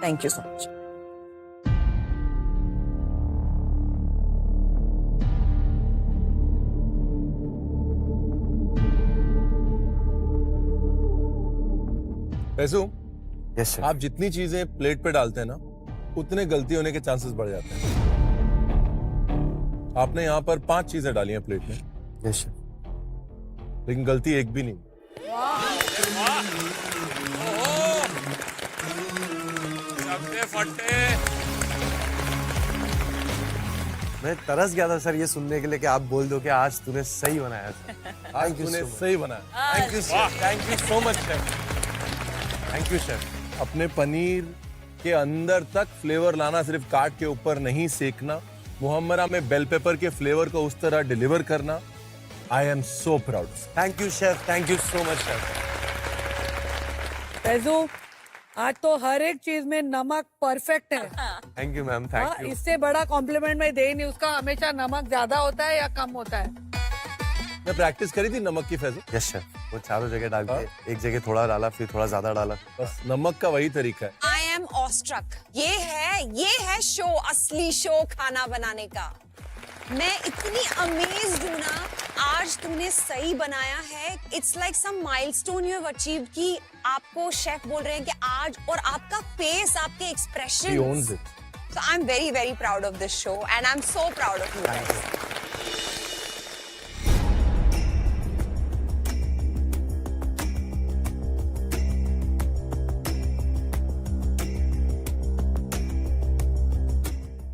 Thank you so much. Faizu, yes sir. आप जितनी चीजें प्लेट पे डालते हैं ना, उतने गलती होने के चांसेस बढ़ जाते हैं। आपने यहाँ पर 5 चीजें डाली हैं प्लेट में, यस सर। लेकिन गलती एक भी नहीं। मैं तरस गया था सर ये सुनने के लिए कि आप बोल दो कि आज तूने सही बनाया था। आज तूने सही बनाया। Thank you so much chef. Thank you chef. अपने पनीर के अंदर तक फ्लेवर लाना, सिर्फ काट के ऊपर नहीं सेकना, मुहम्मरा में बेल पेपर के फ्लेवर को उस तरह डिलीवर करना। आई am so proud. Thank you chef, thank you so much chef. Faizu, आज तो हर एक चीज में नमक परफेक्ट है। Thank you ma'am, thank you. इससे बड़ा कॉम्प्लीमेंट मैं दे ही नहीं। उसका हमेशा नमक ज्यादा होता है या कम होता है? मैं प्रैक्टिस करी थी नमक की फैजू। यस शेफ, वो चारों जगह डाल के एक जगह थोड़ा डाला फिर थोड़ा ज्यादा डाला। बस नमक का वही तरीका है। I am awestruck. ये है शो, असली शो खाना बनाने का। मैं इतनी अमेज्ड हूँ ना, आज तुमने सही बनाया है। It's like some milestone you have achieved कि आपको शेफ बोल रहे हैं कि आज, और आपका फेस, आपके expression. He owns it. So I'm very, very proud of this show and I'm so proud of you guys.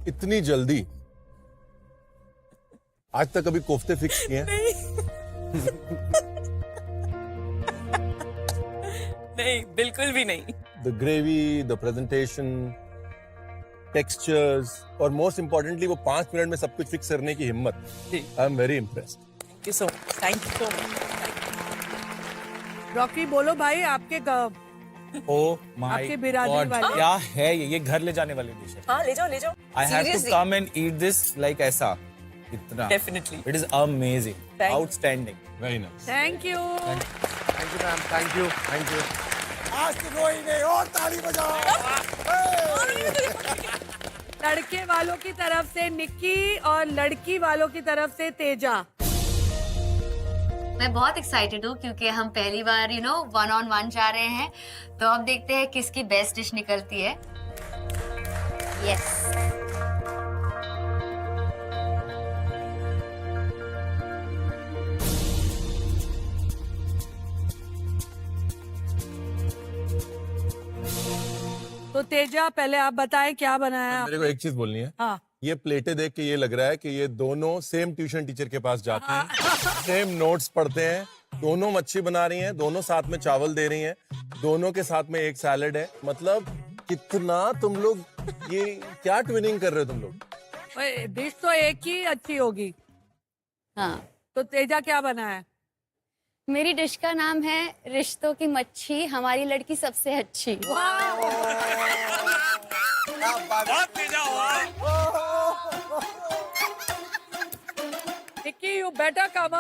इतनी जल्दी आज तक कभी कोफ्ते फिक्स किए हैं? नहीं, बिल्कुल भी नहीं। The gravy, the presentation, textures और मोस्ट इम्पोर्टेंटली वो 5 मिनट में सब कुछ फिक्स करने की हिम्मत। I am very impressed. Thank you so much, thank you so much. Rocky बोलो भाई, आपके Oh my आपकी बिरादरी God, वाली। क्या है ये घर ले जाने वाली डिश है। हाँ, ले जाओ ले जाओ। I have to Seriously? come and eat this like ऐसा इतना। Definitely. It is amazing, Thank- outstanding. Very nice. Thank you. Thank you ma'am, thank you, thank you. आज तो कोई नहीं, और ताली बजाओ। लड़के वालों की तरफ से निक्की और लड़की वालों की तरफ से तेजा। मैं बहुत एक्साइटेड हूँ क्योंकि हम पहली बार 1-on-1 जा रहे हैं, तो अब देखते हैं किसकी बेस्ट डिश निकलती है। यस। तो तेजा, पहले आप बताएं क्या बनाया। मेरे को एक चीज बोलनी है। हाँ। ये प्लेटें देख के ये लग रहा है कि ये दोनों सेम ट्यूशन टीचर के पास जाते हैं, सेम नोट्स पढ़ते हैं, दोनों मच्छी बना रही हैं, दोनों साथ में चावल दे रही हैं, दोनों के साथ में एक सैलेड है। मतलब कितना तुम लोग ये क्या ट्विनिंग कर रहे हो तुम लोग? डिश तो एक ही अच्छी होगी। हाँ, तो तेजा क्या बनाया? मेरी डिश का नाम है रिश्तों की मच्छी, हमारी लड़की सबसे अच्छी। Nikki, you better come up.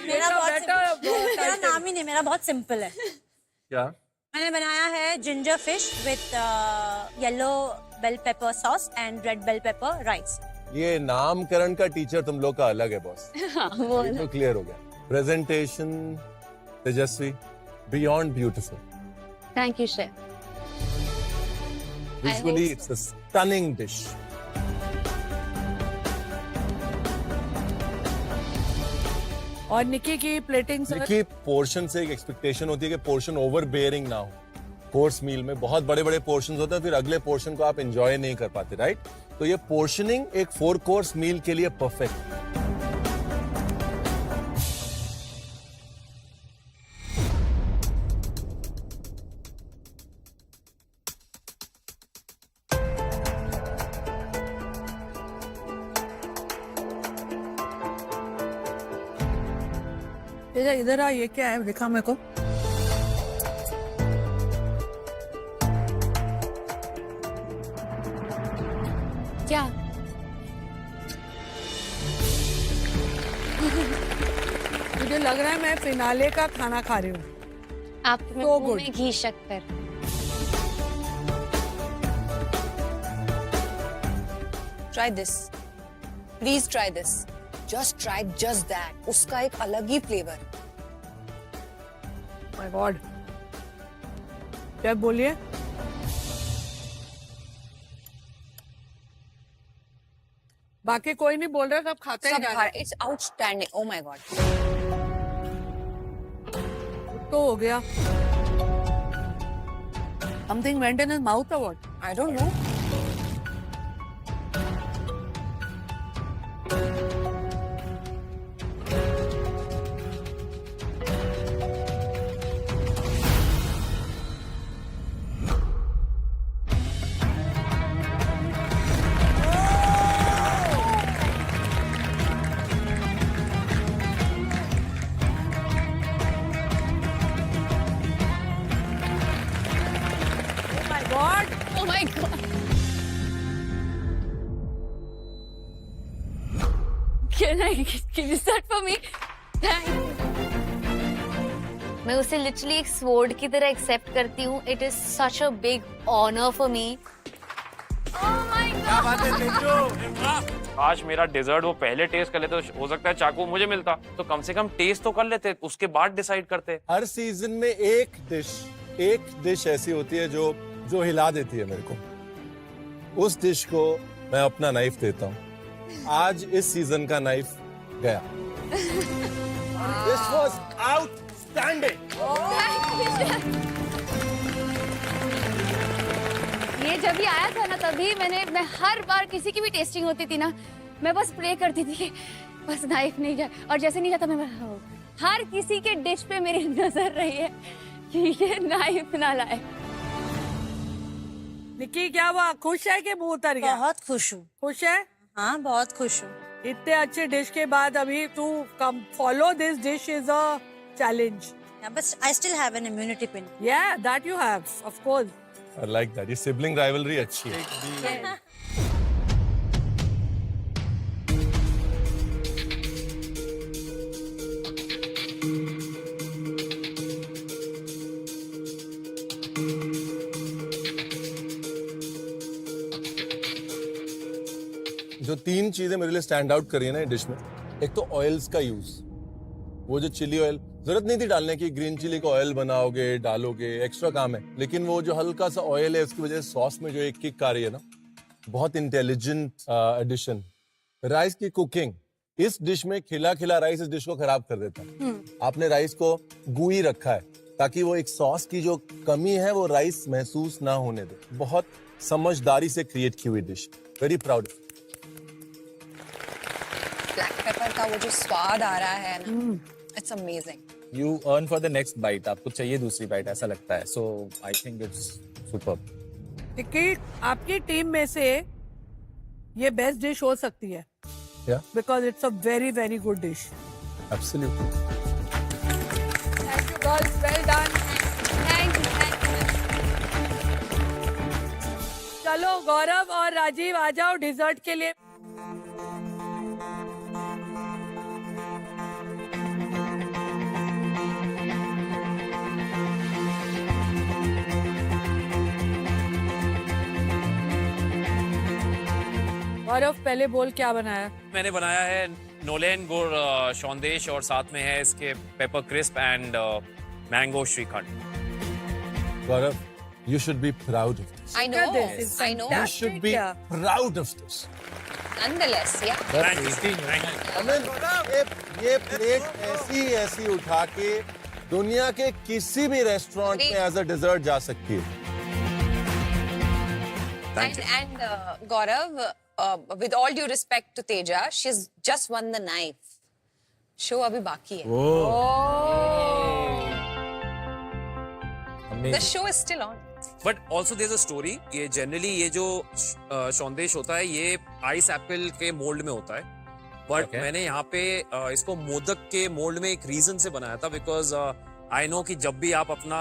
मेरा नाम ही नहीं, मेरा बहुत सिंपल है। क्या? मैंने बनाया है ginger fish with yellow bell pepper sauce and red bell pepper rice. ये नामकरण का टीचर तुम लोग का अलग है बॉस। हाँ, वो ये तो क्लियर हो गया। Presentation Tejashwi, beyond beautiful. Thank you chef. Visually it's a stunning dish. और निक्की की प्लेटिंग सर। देखिए, पोर्शन से एक एक्सपेक्टेशन होती है कि पोर्शन ओवर बेयरिंग ना हो। कोर्स मील में बहुत बड़े बड़े पोर्शन होते हैं, फिर अगले पोर्शन को आप एंजॉय नहीं कर पाते, राइट? तो ये पोर्शनिंग एक 4 कोर्स मील के लिए परफेक्ट। तेजा, इधर आ। ये क्या है, दिखा मेरे को। क्या? मुझे लग रहा है मैं फिनाले का खाना खा रही हूँ। आप So good. में घी शक्कर। Try this. Please try this. Just try just that. उसका एक अलग ही फ्लेवर। My God. क्या बोलिए? बाकी कोई नहीं बोल रहा, सब खाते ही जा रहे हैं। It's outstanding. Oh my god. तो हो गया। Something went in his mouth or what? I don't know. Can you start for me? मैं उसे लिटरली एक स्वॉर्ड की तरह एक्सेप्ट करती हूँ. It is such a big honour for me. आज मेरा डिजर्ट वो पहले टेस्ट कर लेते तो हो सकता है चाकू मुझे मिलता, तो कम से कम टेस्ट तो कर लेते, उसके बाद डिसाइड करते. हर सीजन में एक डिश ऐसी होती है जो हिला देती है मेरे को. उस डिश को मैं अपना नाइफ देता हूँ. आज इस सीजन का नाइफ गया. This was outstanding. ये जब भी आया था ना, तभी मैं हर बार किसी की भी टेस्टिंग होती थी ना, मैं बस प्रे करती थी कि बस नाइफ नहीं जाए, और जैसे नहीं जाता मैं हर किसी के डिश पे मेरी नजर रही है कि ये नाइफ ना लाए. निक्की क्या हुआ, खुश है कि मुंह उतर गया? बहुत खुश हूँ. खुश है? हाँ बहुत खुश हूँ. इतने अच्छे डिश के बाद अभी तू come follow this dish is a challenge. बस I still have an immunity pin. Yeah, that you have, of course. I like that. ये सिबलिंग राइवलरी अच्छी है. जो 3 चीजें मेरे लिए स्टैंड आउट करी है ना डिश में, एक तो ऑयल्स का यूज. वो जो चिली ऑयल, जरूरत नहीं थी डालने की. ग्रीन चिली का ऑयल बनाओगे, डालोगे, एक्स्ट्रा काम है. लेकिन वो जो हल्का सा ऑयल है, उसकी वजह से सॉस में जो एक किक आ रही है ना, बहुत इंटेलिजेंट एडिशन. राइस की कुकिंग, इस डिश में खिला खिला राइस इस डिश को खराब कर देता है. आपने राइस को गूई रखा है ताकि वो एक सॉस की जो कमी है वो राइस महसूस ना होने दे. बहुत समझदारी से क्रिएट की हुई dish. Very proud. Black pepper का वो जो स्वाद आ रहा है ना, it's amazing. You earn for the next bite. आपको चाहिए दूसरी बाइट, ऐसा लगता है. So I think it's superb. Nikki, आपकी टीम में से ये बेस्ट डिश हो सकती है. Yeah, Because it's a very very good dish. absolutely. Thank you girls, well done. Thank you. चलो गौरव और राजीव आ जाओ डिजर्ट के लिए. गौरव पहले बोल क्या बनाया? मैंने बनाया है नोलेन गुड़ शौंदेश, और साथ में है इसके paper crisp and mango shrikhand. Gaurav, you should be proud of this. I know, This is I know. You should be proud of this. Nonetheless, yeah. Thank you. अमिन, ये प्लेट ऐसी उठा के दुनिया के किसी भी रेस्टोरेंट में एज अ डिजर्ट जा सकती है. And Gaurav, with all due respect to Teja, she's just won the knife. Show abhi baki hai. The show is still on. But also there is a story. ये generally ये जो शौंदेश होता है ये ice Apple के mould में होता है, बट मैंने यहाँ पे इसको मोदक के मोल्ड में एक रीजन से बनाया था, बिकॉज आई नो कि जब भी आप अपना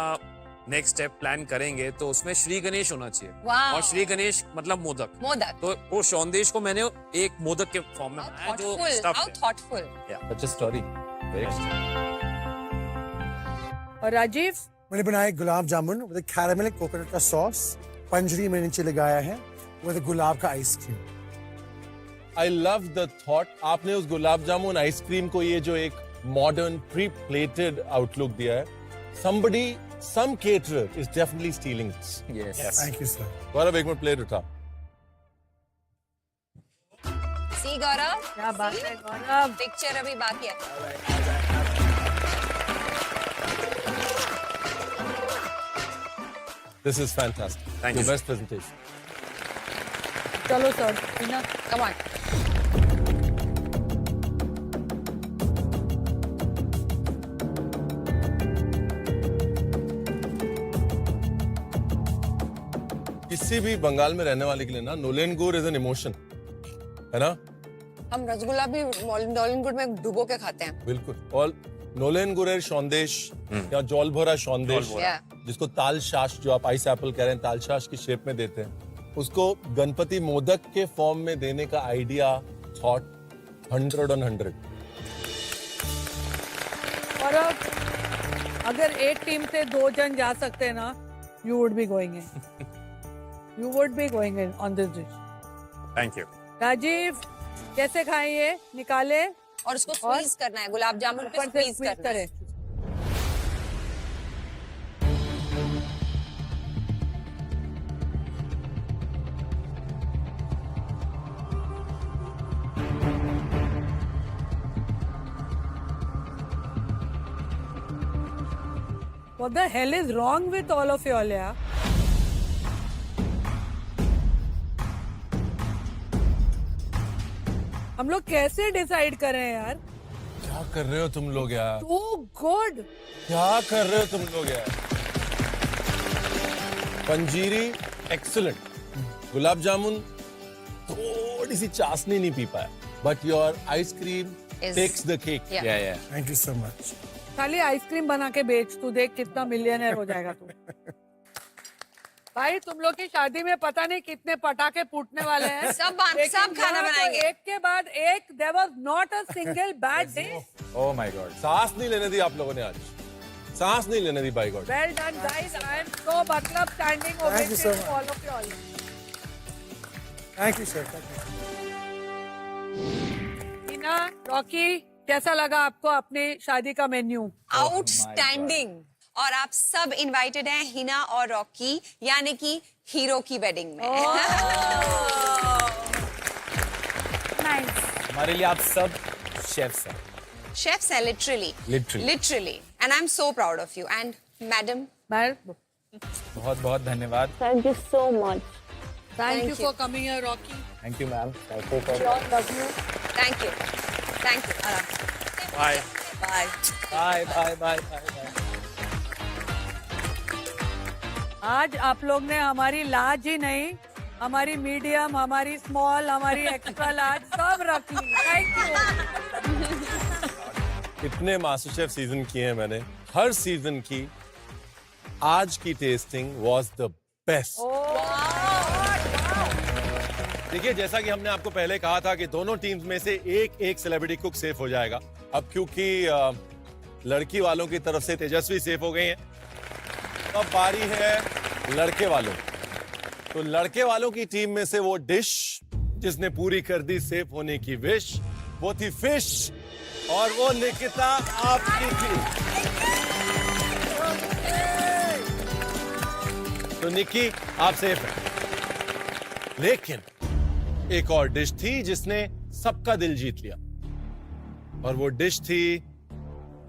नेक्स्ट स्टेप प्लान करेंगे तो उसमें श्री गणेश होना चाहिए. Wow. और श्री गणेश मतलब मोदक. मोदक. तो वो शौंदेश को मैंने एक मोदक के फॉर्म में बनाया जो Thoughtful. stuffed How है. thoughtful. Such a story. Very और राजीव? मैंने बनाया gulab jamun with caramel coconut का सॉस. पंजरी में नीचे लगाया है विद गुलाब का ice cream. I love the thought. आपने उस गुलाब जामुन आइसक्रीम को ये जो एक मॉडर्न प्री प्लेटेड आउटलुक दिया है. somebody, some caterer is definitely stealing this. Yes. Thank you, sir. गौरव एक मिनट प्लेट उठा. See Gaurav? क्या बात है गौरव? Picture abhi baki hai. This is fantastic. Thank Your you. best presentation. चलो sir, Tina. Come on. किसी भी बंगाल में रहने वाले के लिए ना नोलेन गुड़ इज एन इमोशन, है ना? हम रसगुल्ला भी नॉलेन गुड़ में डुबो के खाते हैं. बिल्कुल. और नोलेन गुड़ सौंदेश या जौल भरा सौंदेश, Yeah. जिसको ताल शाश, जो आप आइस एप्पल कह रहे हैं, ताल शाश की शेप में देते हैं, उसको गणपति मोदक के फॉर्म में देने का आइडिया, थॉट 100 on 100. और अगर एक टीम से 2 जन जा सकते ना, you would be going in. You would be going in on this dish. Thank you. Rajiv कैसे खाएं ये? निकाले और उसको स्क्वीज करना है, गुलाब जामुन पे ऊपर से स्क्वीज करना है। What the hell is wrong with all of you all, yeah? हम लोग कैसे डिसाइड कर रहे हैं यार? क्या कर रहे हो तुम लोग यार? Oh God! क्या कर रहे हो तुम लोग यार? पंजीरी एक्सीलेंट, गुलाब जामुन थोड़ी सी चाशनी नहीं पी पाया, but your ice cream takes the cake. Yeah thank you so much. खाली आइसक्रीम बना के बेच, तू देख कितना मिलियनर हो जाएगा तू। भाई तुम लोग की शादी में पता नहीं कितने पटाखे फूटने वाले हैं। सब खाना बनाएंगे। एक के बाद एक, there was not a single bad day. Oh my God, सांस नहीं लेने दी आप लोगों ने आज, सांस नहीं लेने दी by God. Well done guys, I am so मतलब standing ovation to all of you all. Thank you sir. Hina, Rocky, कैसा लगा आपको अपनी शादी का मेन्यू? आउटस्टैंडिंग। और आप सब इनवाइटेड हैं हिना और रॉकी, यानी कि हीरो की वेडिंग में। नाइस। हमारे लिए आप सब शेफ्स हैं। शेफ्स हैं literally. And I am so proud of you. And madam, बहुत बहुत धन्यवाद। Thank you so much. Thank you for coming here, Rocky. Thank you ma'am. Love you. Thank you. Bye bye. Bye bye bye bye. आज आप लोग ने हमारी large ही नहीं, हमारी मीडियम, हमारी स्मॉल, हमारी एक्स्ट्रा लार्ज सब रख ली। Thank you. इतने मास्टर शेफ सीजन किए हैं मैंने, हर सीजन की आज की टेस्टिंग वाज द बेस्ट। देखिए, जैसा कि हमने आपको पहले कहा था कि दोनों टीम्स में से एक सेलिब्रिटी कुक सेफ हो जाएगा। अब क्योंकि लड़की वालों की तरफ से तेजस्वी सेफ हो गई हैं, अब बारी है लड़के वालों। तो लड़के वालों की टीम में से वो डिश जिसने पूरी कर दी सेफ होने की विश, वो थी फिश, और वो निकिता आपकी थी। तो निकी आप सेफ हैं, लेकिन एक और डिश थी जिसने सबका दिल जीत लिया, और वो डिश थी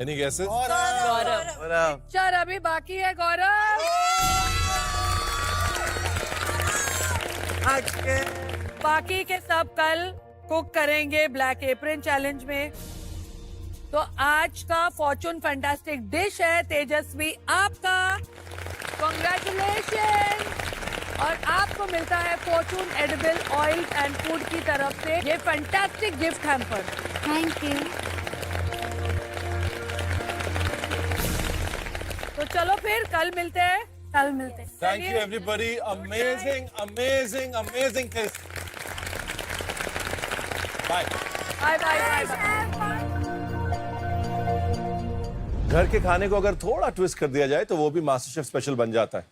एनी गेसेस? गौरव। चल अभी बाकी है गौरव। बाकी के सब कल कुक करेंगे ब्लैक एप्रन चैलेंज में। तो आज का फॉर्चून फैंटास्टिक डिश है तेजस्वी आपका, कॉन्ग्रेचुलेशन। और आपको मिलता है Fortune edible oil and food की तरफ से ये fantastic gift hamper. Thank you. तो चलो फिर कल मिलते हैं। कल मिलते हैं। Thank you everybody, amazing, amazing, amazing taste. Bye. Bye bye bye. घर के खाने को अगर थोड़ा ट्विस्ट कर दिया जाए तो वो भी मास्टर शेफ स्पेशल बन जाता है।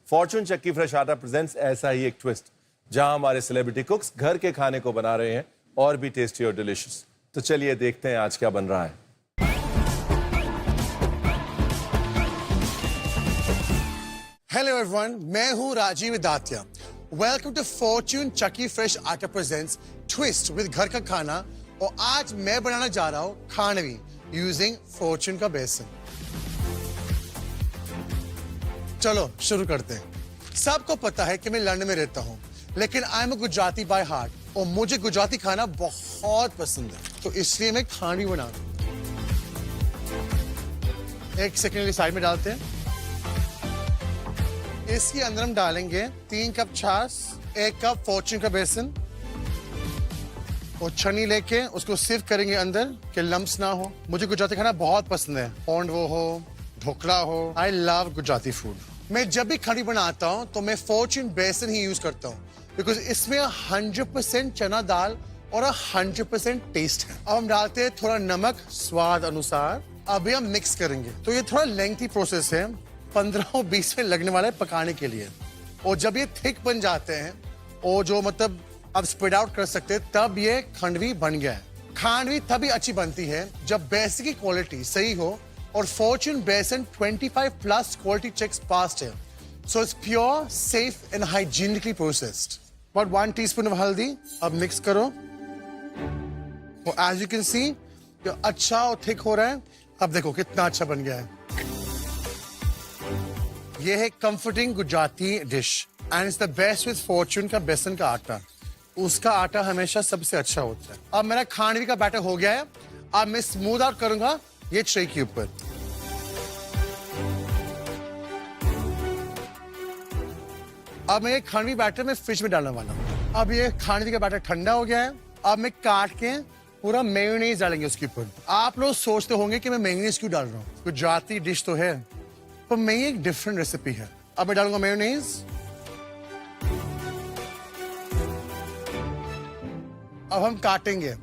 Fortune Chakki fresh Atta presents ऐसा ही एक ट्विस्ट, जहां हमारे सेलिब्रिटी कुक्स घर के खाने को बना रहे हैं और भी टेस्टी और डिलिशियस। तो चलिए देखते हैं आज क्या बन रहा है। हेलो एवरीवन, मैं हूं Rajiv Datia. Welcome to Fortune Chakki fresh Atta presents twist with घर का खाना। और आज मैं बनाना जा रहा हूं खानवी यूजिंग फॉर्चून का बेसन। चलो शुरू करते हैं। सबको पता है कि मैं लंदन में रहता हूं, लेकिन I am a Gujarati by heart और मुझे गुजराती खाना बहुत पसंद है, तो इसलिए मैं खानवी बना रहा हूं। एक सेकंड के साइड में डालते हैं। इसके अंदर हम डालेंगे 3 कप छाछ, 1 कप फॉर्चून का बेसन, और छन्नी लेके उसको सिर्फ करेंगे अंदर कि लम्स ना हो। मुझे गुजराती खाना बहुत पसंद है, पोंडवो हो, ढोकला हो। I love Gujarati food. मैं जब भी खानी बनाता हूँ तो मैं फॉर्चून बेसन ही यूज करता हूँ, बिकॉज इसमें 100% चना दाल और 100% टेस्ट है। अब हम डालते हैं थोड़ा नमक स्वाद अनुसार। अभी हम मिक्स करेंगे। तो ये थोड़ा लेंथी प्रोसेस है, 15 और 20 मिनट लगने वाला है पकाने के लिए। और जब ये थिक बन जाते हैं और जो मतलब आप स्प्रेड आउट कर सकते हैं, तब ये खांडवी बन गया है। खांडवी तभी अच्छी बनती है जब बेसन की क्वालिटी सही हो और फॉर्च्यून बेसन 25+ क्वालिटी चेक्स पास्ड है। So it's pure, safe and hygienically processed. About 1 teaspoon of haldi. अब mix करो। और as you can see, ये अच्छा और thick हो रहा है। अब देखो कितना अच्छा बन गया है। ये है comforting Gujarati dish and it's the best with fortune का बेसन का आटा। उसका आटा हमेशा सबसे अच्छा होता है। अब मेरा खांडवी का बैटर हो गया है। अब मैं स्मूथ आउट करूंगा ये ट्रे के ऊपर। अब मैं ये खांडवी बैटर में फ्रिज में डालने वाला हूँ। अब ये खांडवी का बैटर ठंडा हो गया है। अब मैं काट के पूरा मेयोनीज डालेंगे उसके ऊपर। आप लोग सोचते होंगे कि मैं मेयोनीज क्यों डाल रहा हूँ, गुजराती डिश तो है, पर मेरी एक डिफरेंट रेसिपी है। अब मैं डालूंगा मेयोनीज। अब हम काटेंगे।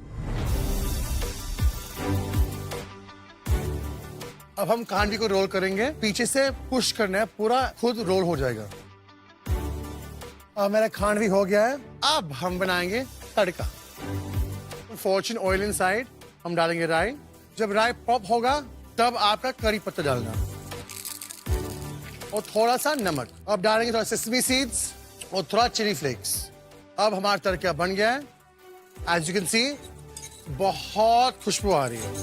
अब हम खांडवी को रोल करेंगे, पीछे से पुश करना है, पूरा खुद रोल हो जाएगा। अब मेरा खांडवी हो गया है। अब हम बनाएंगे तड़का। फॉर्च्यून ऑयल इनसाइड हम डालेंगे राई। जब राई पॉप होगा तब आपका करी पत्ता डालना और थोड़ा सा नमक। अब डालेंगे थोड़ा सेसमी सीड्स और थोड़ा चिली फ्लेक्स। अब हमारा तड़का बन गया है। एज यू कैन सी बहुत खुशबू आ रही है।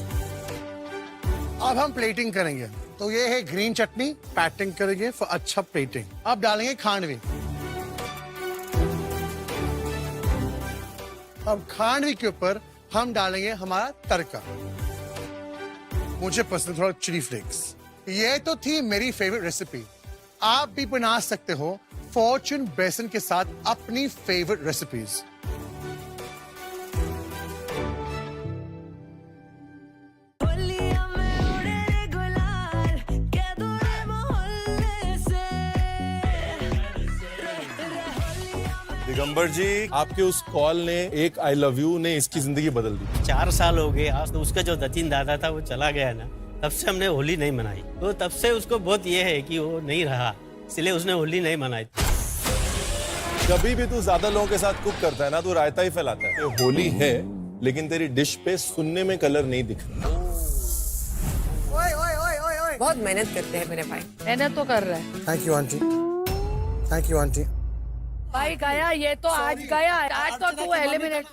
अब हम प्लेटिंग करेंगे। तो ये है ग्रीन चटनी, पैटिंग करेंगे फॉर अच्छा प्लेटिंग। अब डालेंगे खांडवी। अब खांडवी के ऊपर हम डालेंगे हमारा तड़का। मुझे पसंद थोड़ा चिली फ्लेक्स। ये तो थी मेरी फेवरेट रेसिपी। आप भी बना सकते हो फॉर्च्यून बेसन के साथ अपनी फेवरेट रेसिपीज। दिगंबर जी, आपके उस कॉल ने, एक आई लव यू ने इसकी जिंदगी बदल दी। 4 साल हो गए आज। तो उसका जो दचिन दादा था वो चला गया ना, तब से हमने होली नहीं मनाई। तो तब से उसको बहुत ये है कि वो नहीं रहा, इसलिए उसने होली नहीं मनाई। कभी भी तू ज्यादा लोगों के साथ कुक करता है ना, तो रायता ही फैलाता है। ये होली है, लेकिन तेरी डिश पे सुनने में कलर नहीं दिख रहा। बहुत मेहनत करते हैं मेरे भाई। मेहनत तो कर रहा है। Thank you aunty. Thank you aunty. भाई गया, ये तो आज गया। आज तो तू एलिमिनेट।